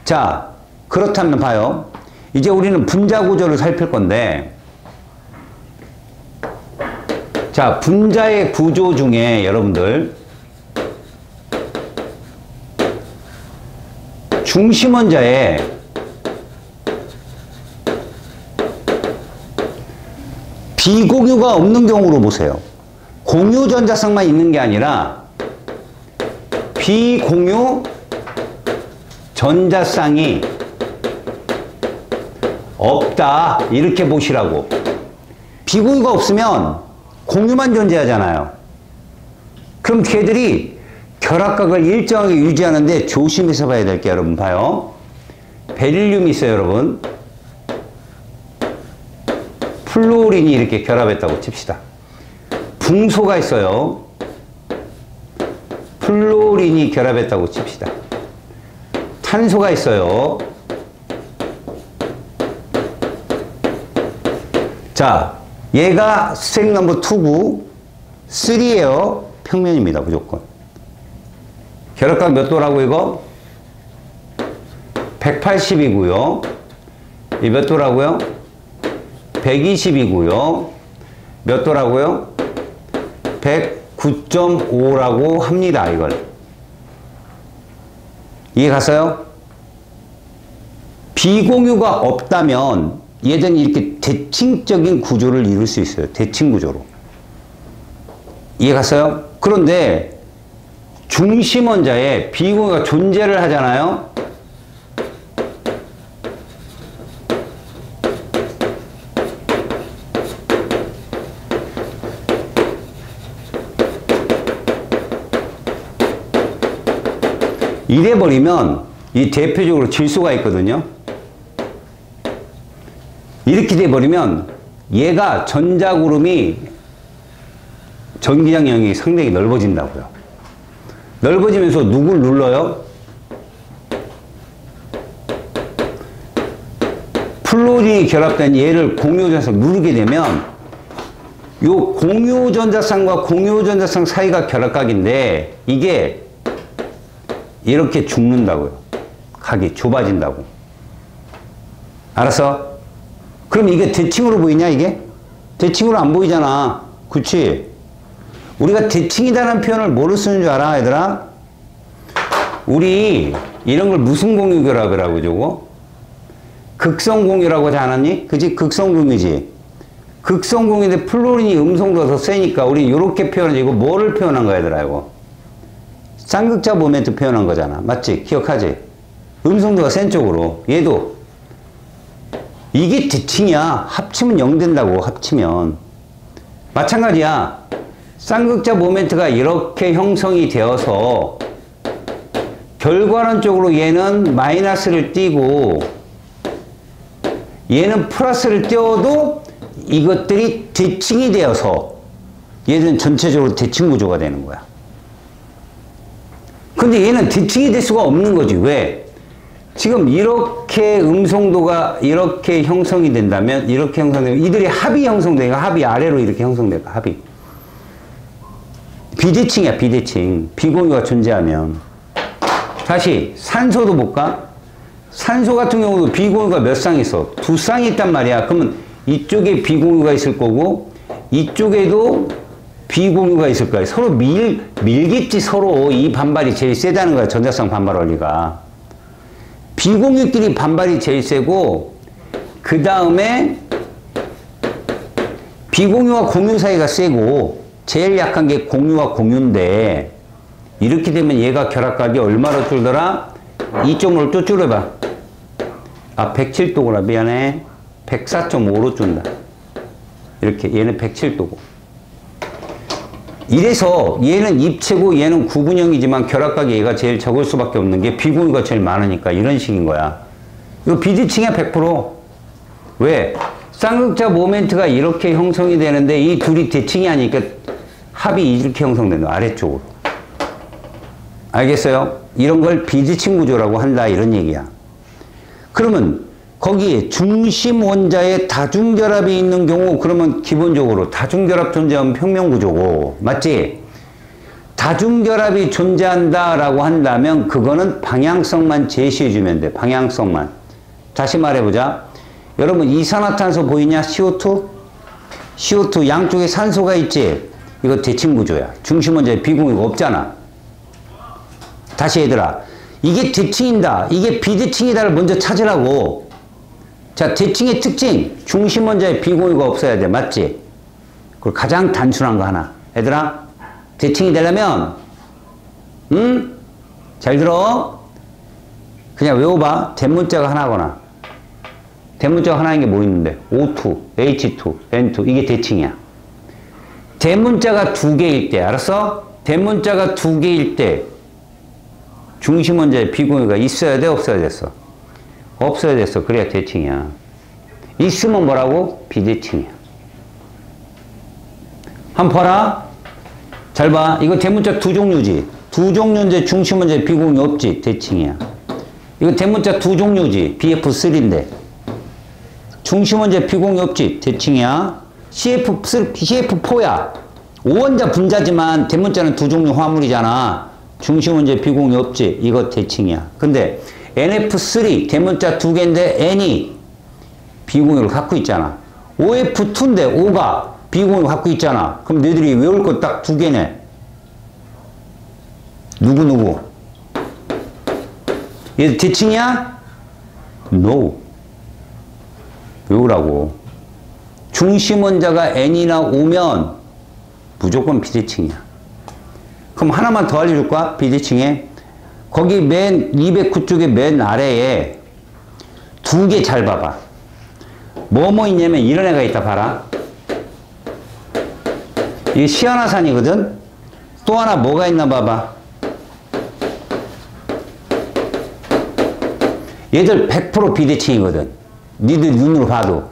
자, 그렇다면 봐요. 이제 우리는 분자 구조를 살필 건데 자, 분자의 구조 중에 여러분들 중심 원자에 비공유가 없는 경우로 보세요. 공유 전자쌍만 있는 게 아니라 비공유 전자쌍이 없다 이렇게 보시라고. 비공유가 없으면 공유만 존재하잖아요. 그럼 걔들이 결합각을 일정하게 유지하는데 조심해서 봐야 될 게 여러분 봐요. 베릴륨이 있어요 여러분. 플루오린이 이렇게 결합했다고 칩시다. 붕소가 있어요. 플루오린이 결합했다고 칩시다. 탄소가 있어요. 자, 얘가 수생 넘버 2고 3예요. 평면입니다. 무조건. 결합각 몇 도라고 이거? 180이고요. 이 몇 도라고요? 120이고요. 몇 도라고요? 109.5라고 합니다. 이걸. 이해 갔어요? 비공유가 없다면 얘는 이렇게 대칭적인 구조를 이룰 수 있어요. 대칭 구조로. 이해 갔어요? 그런데 중심 원자에 비공유가 존재를 하잖아요. 이래버리면 이 대표적으로 질소가 있거든요. 이렇게 돼버리면 얘가 전자구름이 전기장 영역이 상당히 넓어진다고요. 넓어지면서 누굴 눌러요? 플루린이 결합된 얘를 공유전자상 누르게 되면 요 공유전자쌍과 공유전자쌍 사이가 결합각인데 이게 이렇게 죽는다고요. 각이 좁아진다고. 알았어? 그럼 이게 대칭으로 보이냐 이게? 대칭으로 안 보이잖아. 그치? 우리가 대칭이다라는 표현을 뭐로 쓰는 줄 알아 얘들아? 우리 이런 걸 무슨 공유 결합이라고 저거? 극성 공유라고 하지 않았니? 그치? 극성 공유지. 극성 공유인데 플루린이 음성도가 더 세니까 우리 이렇게 표현하지. 이거 뭐를 표현한 거야 얘들아 이거? 쌍극자 모멘트 표현한 거잖아. 맞지? 기억하지? 음성도가 센 쪽으로. 얘도. 이게 대칭이야. 합치면 0 된다고. 합치면. 마찬가지야. 쌍극자 모멘트가 이렇게 형성이 되어서 결과론적으로 얘는 마이너스를 띄고 얘는 플러스를 띄워도 이것들이 대칭이 되어서 얘는 전체적으로 대칭 구조가 되는 거야. 근데 얘는 대칭이 될 수가 없는 거지. 왜? 지금 이렇게 음성도가 이렇게 형성이 된다면 이렇게 형성되면 이들이 합이 형성되니까 합이 아래로 이렇게 형성될까? 합이. 비대칭이야. 비대칭. 비공유가 존재하면. 다시 산소도 볼까? 산소 같은 경우도 비공유가 몇 쌍 있어? 2쌍이 있단 말이야. 그러면 이쪽에 비공유가 있을 거고 이쪽에도 비공유가 있을 거야. 서로 밀겠지. 서로 이 반발이 제일 세다는 거야. 전자쌍 반발 원리가. 비공유끼리 반발이 제일 세고 그 다음에 비공유와 공유 사이가 세고 제일 약한 게 공유와 공유인데 이렇게 되면 얘가 결합각이 얼마로 줄더라? 2.5를 또 줄여봐. 아 107도구나. 미안해. 104.5로 준다. 이렇게 얘는 107도고. 이래서 얘는 입체고 얘는 구분형이지만 결합각이 얘가 제일 적을 수밖에 없는 게 비공유가 제일 많으니까 이런 식인 거야. 이거 비대칭이야 100%. 왜? 쌍극자 모멘트가 이렇게 형성이 되는데 이 둘이 대칭이 아니니까 합이 이렇게 형성된다. 아래쪽으로. 알겠어요? 이런 걸 비대칭 구조라고 한다 이런 얘기야. 그러면 거기에 중심 원자에 다중결합이 있는 경우 그러면 기본적으로 다중결합 존재하면 평면구조고 맞지? 다중결합이 존재한다라고 한다면 그거는 방향성만 제시해주면 돼. 방향성만. 다시 말해보자. 여러분 이산화탄소 보이냐? CO2? CO2 양쪽에 산소가 있지? 이거 대칭구조야. 중심 원자에 비공유가 없잖아. 다시 얘들아. 이게 대칭이다. 이게 비대칭이다를 먼저 찾으라고. 자, 대칭의 특징. 중심 원자에 비공유가 없어야 돼. 맞지? 그리고 가장 단순한 거 하나. 얘들아, 대칭이 되려면, 잘 들어. 그냥 외워봐. 대문자가 하나거나. 대문자가 하나인 게 뭐 있는데? O2, H2, N2. 이게 대칭이야. 대문자가 두 개일 때, 알았어? 대문자가 두 개일 때, 중심 원자에 비공유가 있어야 돼? 없어야 됐어? 없어야 됐어. 그래야 대칭이야. 있으면 뭐라고? 비대칭이야. 한번 봐라. 잘 봐. 이거 대문자 두 종류지. 두 종류인데 중심 원자에 비공유 없지. 대칭이야. 이거 대문자 두 종류지. BF3인데. 중심 원자에 비공유 없지. 대칭이야. CF4야. O원자 분자지만 대문자는 두 종류 화물이잖아. 중심원자 비공유 없지. 이거 대칭이야. 근데 NF3 대문자 두 개인데 N이 비공유를 갖고 있잖아. OF2인데 O가 비공유 갖고 있잖아. 그럼 너희들이 외울 거 딱 두 개네. 누구? 얘 대칭이야? No. 외우라고. 중심원자가 N이나 오면 무조건 비대칭이야. 그럼 하나만 더 알려줄 거야? 비대칭에. 거기 맨 209쪽의 맨 아래에 두 개 잘 봐봐. 뭐뭐 있냐면 이런 애가 있다 봐라. 이게 시아나산이거든? 또 하나 뭐가 있나 봐봐. 얘들 100% 비대칭이거든. 니들 눈으로 봐도.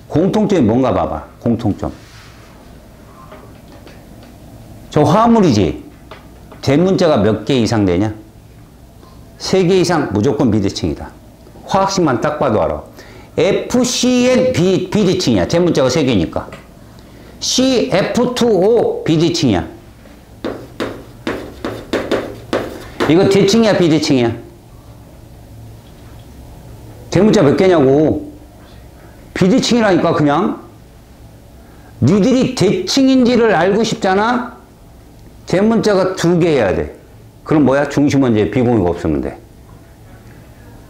공통점이 뭔가 봐봐. 공통점. 저 화물이지. 대문자가 몇 개 이상 되냐? 3개 이상 무조건 비대칭이다. 화학식만 딱 봐도 알아. FCN 비대칭이야. 대문자가 3개니까. CF2O 비대칭이야. 이거 대칭이야 비대칭이야? 대문자 몇 개냐고. 비대칭이라니까 그냥. 니들이 대칭인지를 알고 싶잖아? 대문자가 2개 해야 돼. 그럼 뭐야? 중심원자에 비공유가 없으면 돼.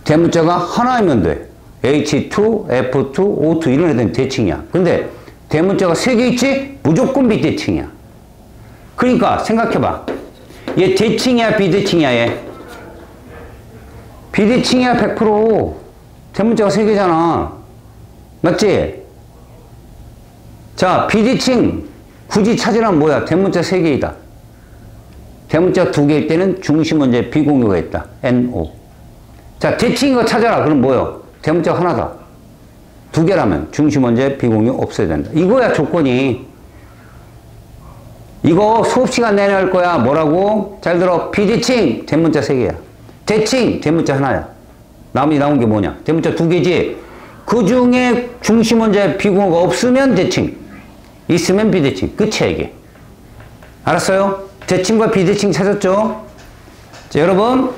대문자가 하나이면 돼. H2, F2, O2 이런 애들은 대칭이야. 근데 대문자가 3개 있지? 무조건 비대칭이야. 그러니까 생각해봐. 얘 대칭이야 비대칭이야 얘? 비대칭이야 100%. 대문자가 3개잖아. 맞지? 자, 비대칭 굳이 찾으라면 뭐야? 대문자 3개이다. 대문자 2개일 때는 중심원자에 비공유가 있다. NO. 자, 대칭인 거 찾아라. 그럼 뭐요? 대문자 하나다. 2개라면 중심원자에 비공유 없어야 된다. 이거야 조건이. 이거 수업시간 내내 할 거야. 뭐라고? 잘 들어. 비대칭 대문자 3개야. 대칭 대문자 하나야. 나온 게 뭐냐? 대문자 2개지. 그 중에 중심원자에 비공유가 없으면 대칭. 있으면 비대칭. 끝이야 이게. 알았어요? 대칭과 비대칭 찾았죠? 자, 여러분.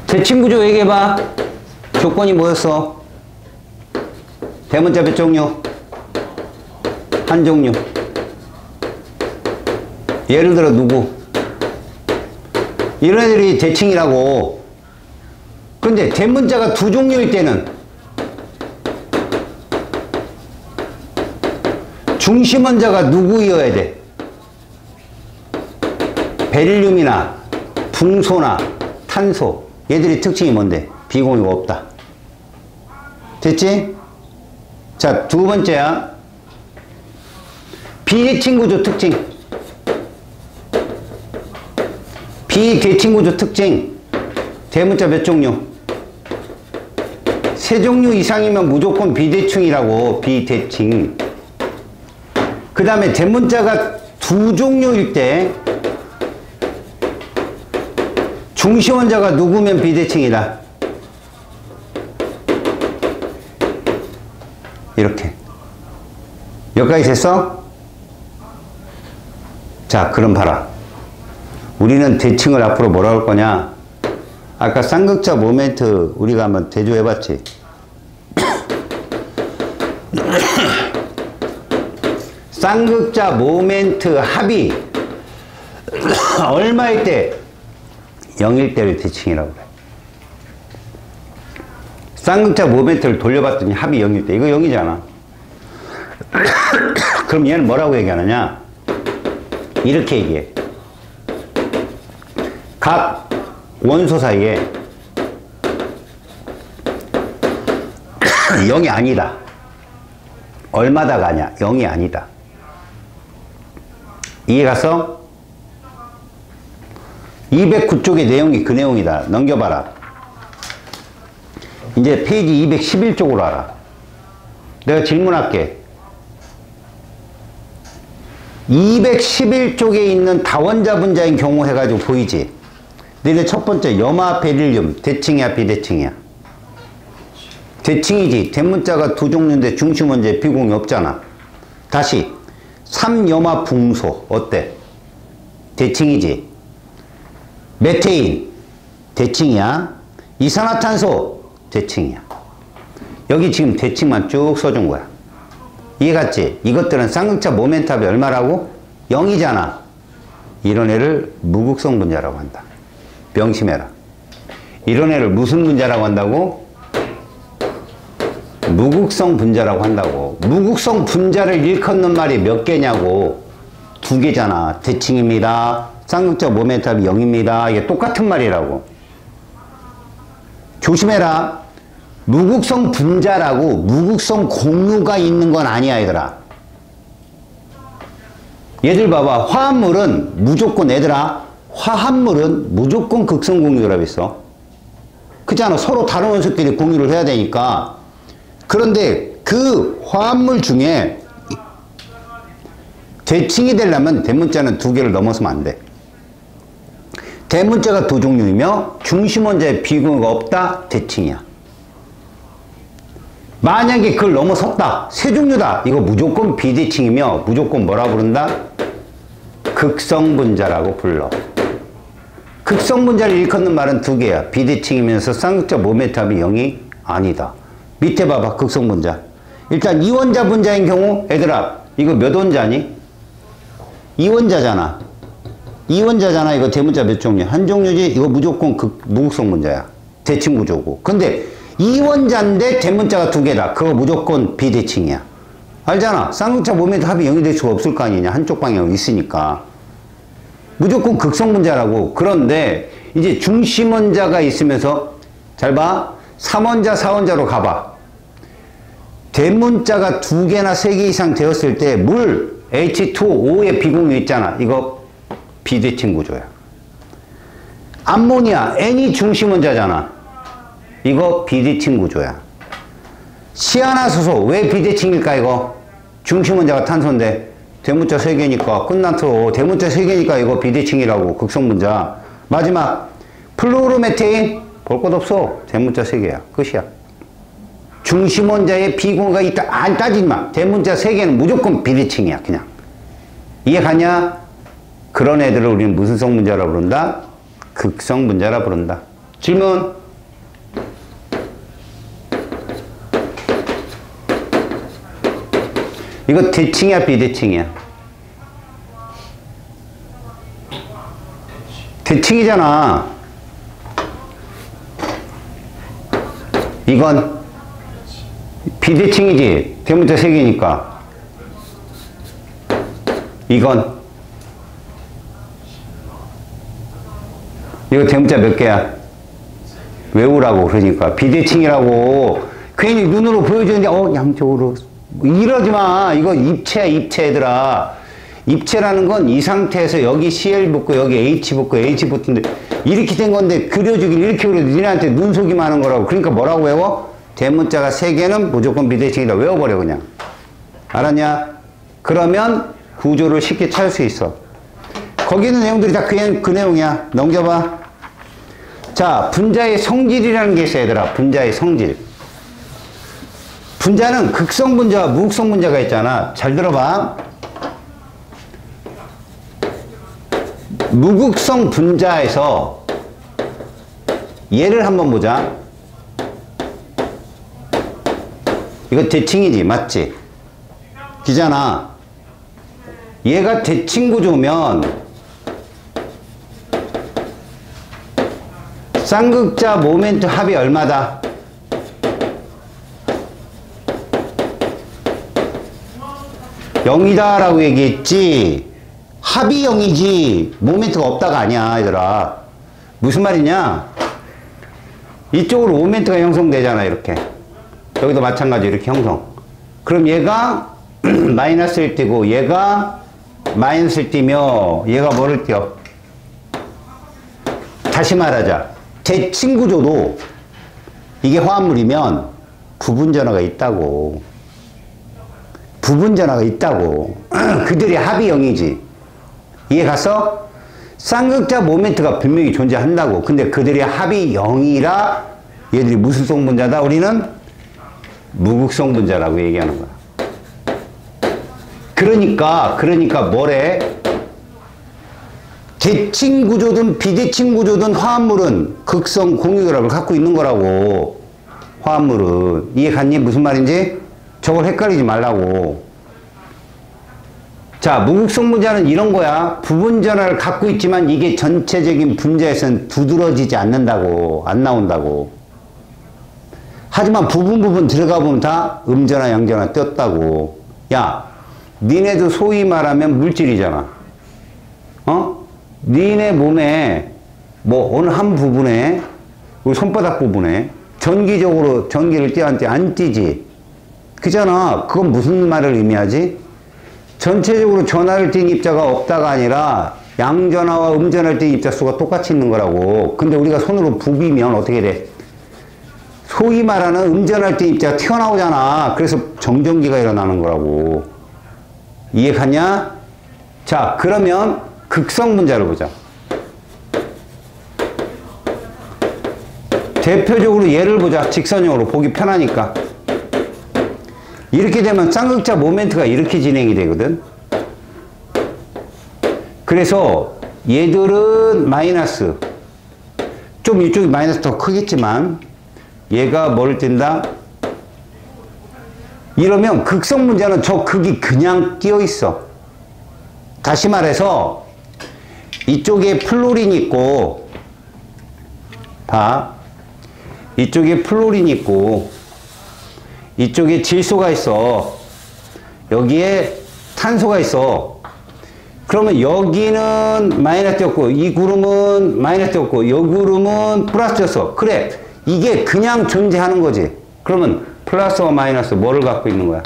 대칭 구조 얘기해봐. 조건이 뭐였어? 대문자 몇 종류? 한 종류. 예를 들어 누구? 이런 애들이 대칭이라고. 근데 대문자가 2종류일 때는 중심원자가 누구여야 돼? 베릴륨이나 붕소나 탄소. 얘들이 특징이 뭔데? 비공유가 없다. 됐지? 자, 두 번째야. 비대칭 구조 특징. 비대칭 구조 특징. 대문자 몇 종류? 3종류 이상이면 무조건 비대칭이라고. 비대칭. 그 다음에 대문자가 2종류일 때 중심원자가 누구면 비대칭이다. 이렇게. 여기까지 됐어? 자, 그럼 봐라. 우리는 대칭을 앞으로 뭐라 할 거냐? 아까 쌍극자 모멘트 우리가 한번 대조해봤지? 쌍극자 모멘트 합이 얼마일 때? 0일 때를 대칭이라고 그래. 쌍극자 모멘트를 돌려봤더니 합이 0일 때. 이거 0이잖아. 그럼 얘는 뭐라고 얘기하느냐? 이렇게 얘기해. 각 원소 사이에 0이 아니다. 얼마다 가냐? 0이 아니다. 이해 갔어? 209쪽의 내용이 그 내용이다. 넘겨봐라. 이제 페이지 211쪽으로 알아. 내가 질문할게. 211쪽에 있는 다원자 분자인 경우 해가지고 보이지? 너네 첫 번째 염화 베릴륨 대칭이야 비대칭이야? 대칭이지. 대문자가 2종류인데 중심원자에 비공유 없잖아. 다시 삼염화붕소 어때? 대칭이지. 메테인 대칭이야. 이산화탄소 대칭이야. 여기 지금 대칭만 쭉 써준 거야. 이해갔지? 이것들은 쌍극자 모멘트합이 얼마라고? 0이잖아. 이런 애를 무극성 분자라고 한다. 명심해라. 이런 애를 무슨 분자라고 한다고? 무극성 분자라고 한다고. 무극성 분자를 일컫는 말이 몇 개냐고. 2개잖아. 대칭입니다. 쌍극자 모멘트합이 0입니다. 이게 똑같은 말이라고. 조심해라. 무극성 분자라고 무극성 공유가 있는 건 아니야, 얘들아. 얘들 봐봐. 화합물은 무조건, 얘들아, 화합물은 무조건 극성 공유라고 했어. 그렇잖아. 서로 다른 원소끼리 공유를 해야 되니까. 그런데 그 화합물 중에 대칭이 되려면 대문자는 2개를 넘어서면 안 돼. 대문자가 2종류이며 중심원자의 비공유가 없다. 대칭이야. 만약에 그걸 넘어섰다. 3종류다. 이거 무조건 비대칭이며 무조건 뭐라 부른다? 극성분자라고 불러. 극성분자를 일컫는 말은 2개야. 비대칭이면서 쌍극자 모멘트합이 0이 아니다. 밑에 봐봐. 극성분자. 일단 이원자 분자인 경우, 얘들아, 이거 몇 원자니? 이원자잖아. 이원자잖아. 이거 대문자 몇 종류? 한 종류지. 이거 무조건 무극성 분자야. 대칭 구조고. 근데 이원자인데 대문자가 2개다. 그거 무조건 비대칭이야. 알잖아. 쌍극자 모멘트합이 0이 될 수가 없을 거 아니냐. 한쪽 방향으로 있으니까. 무조건 극성 분자라고. 그런데 이제 중심원자가 있으면서 잘 봐. 3원자, 4원자로 가봐. 대문자가 2개나 3개 이상 되었을 때 물 H2O의 비공유 있잖아. 이거 비대칭 구조야. 암모니아 N이 중심원자잖아. 이거 비대칭 구조야. 시아나수소 왜 비대칭일까? 이거 중심원자가 탄소인데 대문자 3개니까 끝났어. 대문자 3개니까 이거 비대칭이라고. 극성분자. 마지막 플루오르메테인 볼 것 없어. 대문자 3개야. 끝이야. 중심원자의 비공유가 있다. 안 따지지 마. 대문자 3개는 무조건 비대칭이야. 그냥. 이해가냐? 그런 애들을 우리는 무슨 성분자라 부른다? 극성분자라 부른다. 질문. 이거 대칭이야, 비대칭이야? 대칭이잖아. 이건 비대칭이지. 대문자 3개니까. 이건 이거 대문자 몇 개야? 외우라고. 그러니까 비대칭이라고. 괜히 눈으로 보여주는데 양쪽으로 이러지 마. 이거 입체야, 입체. 얘들아, 입체라는 건 이 상태에서 여기 CL 붙고 여기 H 붙고 H 붙는데 이렇게 된 건데 그려주길 이렇게 그려도 니네한테 눈속임 하는 거라고. 그러니까 뭐라고 외워? 대문자가 3개는 무조건 비대칭이다. 외워버려 그냥. 알았냐? 그러면 구조를 쉽게 찾을 수 있어. 거기 있는 내용들이 다 그 내용이야. 넘겨봐. 자, 분자의 성질이라는 게 있어. 얘들아, 분자의 성질. 분자는 극성 분자와 무극성 분자가 있잖아. 잘 들어봐. 무극성 분자에서 얘를 한번 보자. 이거 대칭이지, 맞지? 기잖아. 얘가 대칭 구조면 쌍극자 모멘트 합이 얼마다? (0이다) 라고 얘기했지. 합이 0이지 모멘트가 없다가 아니야. 얘들아, 무슨 말이냐? 이쪽으로 모멘트가 형성되잖아. 이렇게. 여기도 마찬가지 이렇게 형성. 그럼 얘가 마이너스를 띄고 얘가 마이너스를 띄며 얘가 뭐를 띄어? 다시 말하자. 대칭 구조도 이게 화합물이면 부분전화가 있다고. 부분전화가 있다고. 그들의 합이 0이지. 이해 갔어? 쌍극자 모멘트가 분명히 존재한다고. 근데 그들의 합이 0이라 얘들이 무슨 성분자다? 우리는 무극성 분자라고 얘기하는 거야. 그러니까 뭐래? 대칭 구조든 비대칭 구조든 화합물은 극성 공유결합을 갖고 있는 거라고. 화합물은. 이해 갔니? 무슨 말인지? 저걸 헷갈리지 말라고. 자, 무극성 분자는 이런 거야. 부분 전하를 갖고 있지만 이게 전체적인 분자에서는 두드러지지 않는다고. 안 나온다고. 하지만 부분 들어가 보면 다 음전화, 양전화 떴다고. 야, 니네도 소위 말하면 물질이잖아. 어? 니네 몸에 뭐 어느 한 부분에, 우리 손바닥 부분에 전기적으로 전기를 띄었는데 안 띄지. 그잖아. 그건 무슨 말을 의미하지? 전체적으로 전하를 띈 입자가 없다가 아니라 양전하와 음전하를 띈 입자 수가 똑같이 있는 거라고. 근데 우리가 손으로 부비면 어떻게 돼? 소위 말하는 음전할 때 입자가 튀어나오잖아. 그래서 정전기가 일어나는 거라고. 이해 갔냐? 자, 그러면 극성 분자를 보자. 대표적으로 얘를 보자. 직선형으로 보기 편하니까. 이렇게 되면 쌍극자 모멘트가 이렇게 진행이 되거든. 그래서 얘들은 마이너스. 좀 이쪽이 마이너스 더 크겠지만 얘가 뭘 띈다? 이러면 극성 분자는 저 극이 그냥 끼어 있어. 다시 말해서 이쪽에 플로린이 있고, 봐. 이쪽에 플로린이 있고, 이쪽에 질소가 있어. 여기에 탄소가 있어. 그러면 여기는 마이너스였고, 이 구름은 마이너스였고, 이 구름은 플러스였어. 그래. 이게 그냥 존재하는 거지. 그러면 플러스와 마이너스 뭐를 갖고 있는 거야?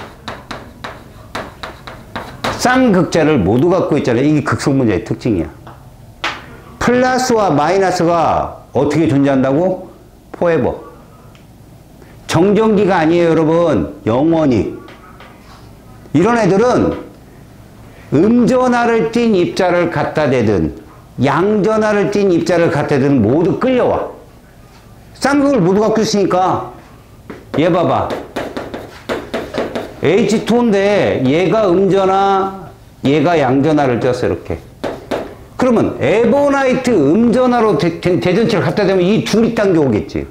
쌍극자를 모두 갖고 있잖아. 이게 극성 분자의 특징이야. 플러스와 마이너스가 어떻게 존재한다고? forever. 정전기가 아니에요, 여러분. 영원히. 이런 애들은 음전하를 띤 입자를 갖다 대든 양전하를 띤 입자를 갖다 대든 모두 끌려와. 쌍극을 모두 갖고 있으니까. 얘 봐봐. H2인데 얘가 음전하, 얘가 양전하를 띄었어. 이렇게. 그러면 에버나이트 음전하로 대전체를 갖다 대면 이 둘이 당겨오겠지.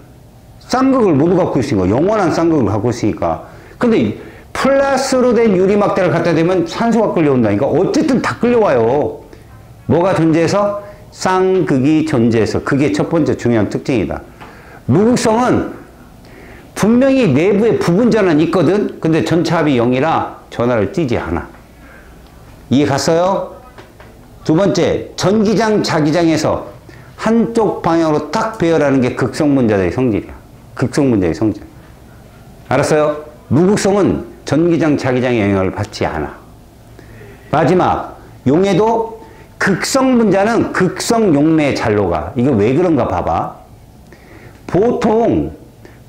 쌍극을 모두 갖고 있으니까. 영원한 쌍극을 갖고 있으니까. 근데 플러스로 된 유리막대를 갖다 대면 산소가 끌려온다니까. 어쨌든 다 끌려와요. 뭐가 존재해서? 쌍극이 존재해서. 그게 첫 번째 중요한 특징이다. 무극성은 분명히 내부에 부분 전환이 있거든. 근데 전차합이 0이라 전하를 띄지 않아. 이해 갔어요? 두 번째, 전기장, 자기장에서 한쪽 방향으로 딱 배열하는 게 극성 분자의 성질이야. 극성 분자의 성질. 알았어요? 무극성은 전기장, 자기장의 영향을 받지 않아. 마지막, 용해도 극성 분자는 극성 용매에 잘 녹아. 이거 왜 그런가 봐봐. 보통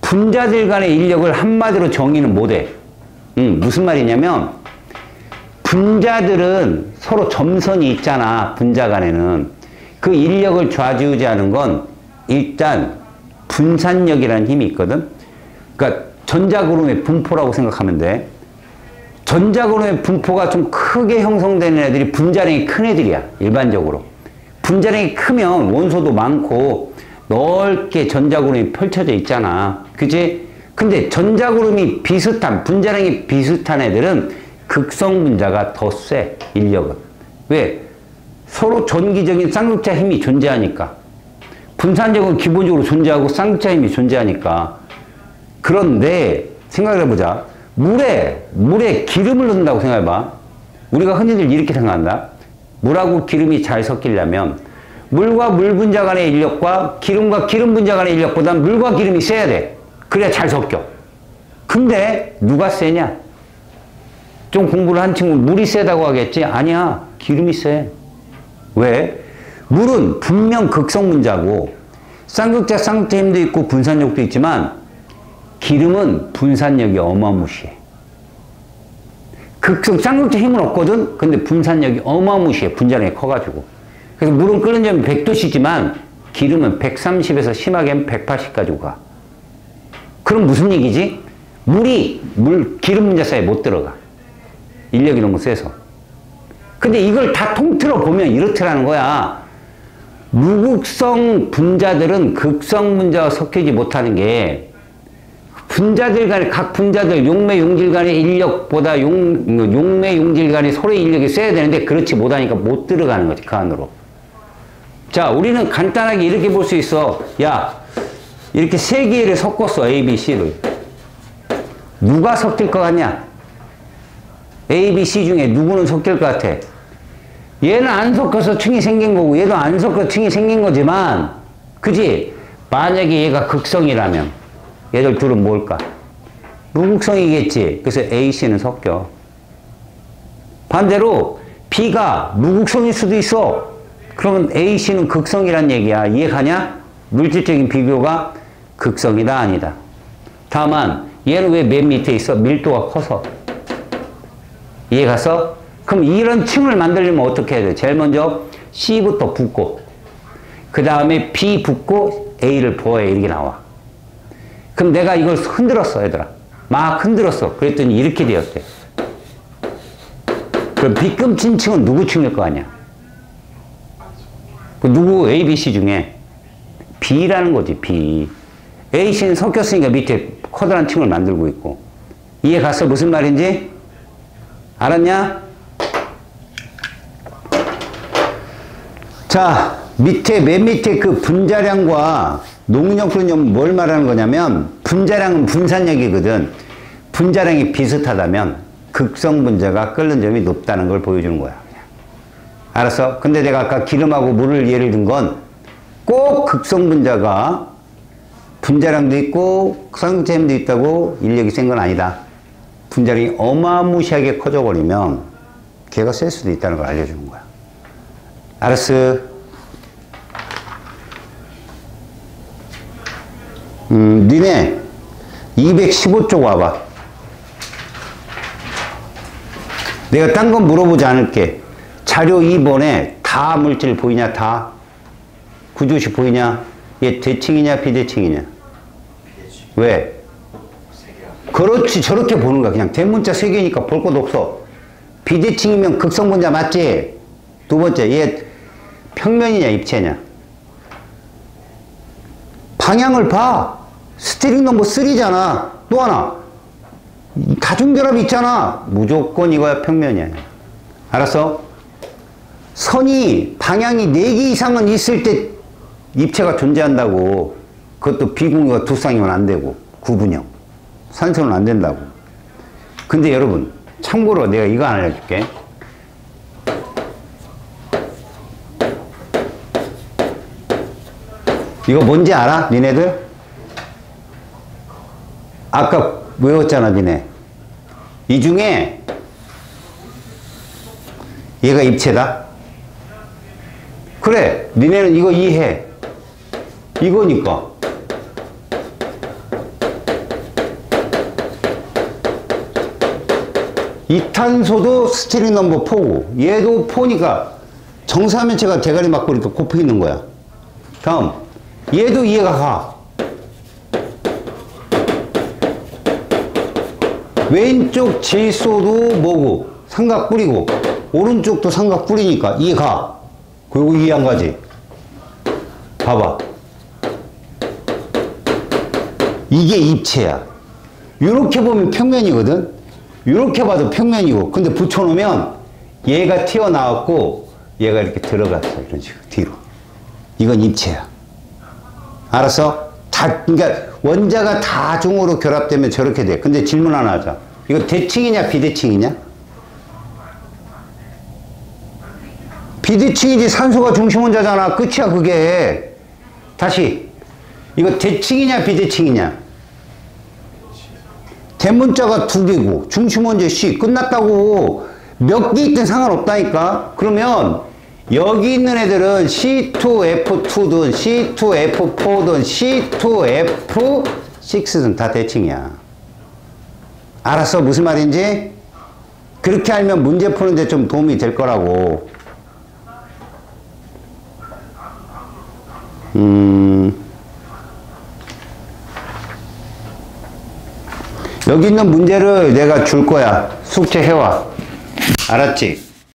분자들 간의 인력을 한마디로 정의는 못해. 무슨 말이냐면 분자들은 서로 점선이 있잖아. 분자 간에는. 그 인력을 좌지우지하는 건 일단 분산력이라는 힘이 있거든. 그러니까 전자구름의 분포라고 생각하면 돼. 전자구름의 분포가 좀 크게 형성되는 애들이 분자량이 큰 애들이야. 일반적으로. 분자량이 크면 원소도 많고 넓게 전자구름이 펼쳐져 있잖아. 그치? 근데 전자구름이 비슷한, 분자량이 비슷한 애들은 극성 분자가 더 세, 인력은. 왜? 서로 전기적인 쌍극자 힘이 존재하니까. 분산력은 기본적으로 존재하고 쌍극자 힘이 존재하니까. 그런데 생각을 해보자. 물에 기름을 넣는다고 생각해봐. 우리가 흔히들 이렇게 생각한다. 물하고 기름이 잘 섞이려면 물과 물 분자 간의 인력과 기름과 기름 분자 간의 인력보다 물과 기름이 세야 돼. 그래야 잘 섞여. 근데 누가 세냐? 좀 공부를 한 친구 물이 세다고 하겠지? 아니야. 기름이 세. 왜? 물은 분명 극성 분자고 쌍극자 힘도 있고 분산력도 있지만 기름은 분산력이 어마무시해. 쌍극자 힘은 없거든? 근데 분산력이 어마무시해. 분자량이 커가지고. 그래서 물은 끓는 점이 100도씨지만 기름은 130에서 심하게는 180까지 가. 그럼 무슨 얘기지? 기름 분자 사이에 못 들어가. 인력이 너무 세서. 근데 이걸 다 통틀어 보면 이렇더라는 거야. 무극성 분자들은 극성 분자와 섞이지 못하는 게 분자들 간에 각 분자들 용매 용질 간의 인력보다 용매 용질 간의 서로의 인력이 세야 되는데 그렇지 못하니까 못 들어가는 거지 그 안으로. 자, 우리는 간단하게 이렇게 볼 수 있어. 야, 이렇게 세 개를 섞었어. A, B, C를. 누가 섞일 것 같냐? A, B, C 중에 누구는 섞일 것 같아? 얘는 안 섞어서 층이 생긴 거고 얘도 안 섞어서 층이 생긴 거지만 그지? 만약에 얘가 극성이라면 얘들 둘은 뭘까? 무극성이겠지. 그래서 A, C는 섞여. 반대로 B가 무극성일 수도 있어. 그러면 A, C는 극성이란 얘기야. 이해가냐? 물질적인 비교가 극성이다 아니다. 다만 얘는 왜 맨 밑에 있어? 밀도가 커서. 이해갔어? 그럼 이런 층을 만들려면 어떻게 해야 돼? 제일 먼저 C부터 붓고 그 다음에 B 붓고 A를 부어야 이렇게 나와. 그럼 내가 이걸 흔들었어 얘들아. 막 흔들었어. 그랬더니 이렇게 되었대. 그럼 B급 층은 누구 층일 거 아니야? 그 누구 A, B, C 중에 B라는 거지 B. A, C는 섞였으니까 밑에 커다란 층을 만들고 있고. 이해 갔어? 무슨 말인지? 알았냐? 자, 맨 밑에 그 분자량과 농력분은 뭘 말하는 거냐면 분자량은 분산력이거든. 분자량이 비슷하다면 극성 분자가 끓는 점이 높다는 걸 보여주는 거야. 알았어? 근데 내가 아까 기름하고 물을 예를 든 건 꼭 극성 분자가 분자량도 있고 성체도 있다고 인력이 센 건 아니다. 분자량이 어마무시하게 커져버리면 걔가 셀 수도 있다는 걸 알려주는 거야. 알았어? 니네 215쪽 와봐. 내가 딴 건 물어보지 않을게. 자료 2번에 다 물질 보이냐? 다? 구조식 보이냐? 얘 대칭이냐 비대칭이냐? 비대칭. 왜? 그렇지. 저렇게 보는 거야. 그냥 대문자 3개니까 볼 것도 없어. 비대칭이면 극성분자 맞지? 두 번째, 얘 평면이냐 입체냐? 방향을 봐. 스티링 넘버 3잖아. 또 하나. 다중결합이 있잖아. 무조건 이거야 평면이야. 알았어? 선이 방향이 4개 이상은 있을 때 입체가 존재한다고. 그것도 비공유가 두 쌍이면 안 되고 구분형. 산소는 안 된다고. 근데 여러분 참고로 내가 이거 하나 알려줄게. 이거 뭔지 알아? 니네들? 아까 외웠잖아 니네. 이 중에 얘가 입체다? 그래. 니네는 이거 이해해. 이거니까. 이탄소도 스티링 넘버 4고 얘도 4니까 정사면체가 대가리 맞고 이렇게 꼽혀 있는 거야. 다음 얘도 이해가 가. 왼쪽 질소도 뭐고 삼각뿔이고 오른쪽도 삼각뿔이니까 이해 가. 그리고 이해 안 가지? 봐봐. 이게 입체야. 이렇게 보면 평면이거든. 이렇게 봐도 평면이고 근데 붙여놓으면 얘가 튀어나왔고 얘가 이렇게 들어갔어. 이런 식으로 뒤로. 이건 입체야. 알았어? 그러니까 원자가 다중으로 결합되면 저렇게 돼. 근데 질문 하나 하자. 이거 대칭이냐 비대칭이냐? 비대칭이지. 산소가 중심 원자잖아. 끝이야 그게. 다시 이거 대칭이냐 비대칭이냐? 대문자가 2개고 중심 원자 C 끝났다고. 몇 개 있든 상관없다니까. 그러면 여기 있는 애들은 C2F2든 C2F4든 C2F6든 다 대칭이야. 알았어? 무슨 말인지? 그렇게 알면 문제 푸는데 좀 도움이 될 거라고. 여기 있는 문제를 내가 줄 거야. 숙제 해와. 알았지?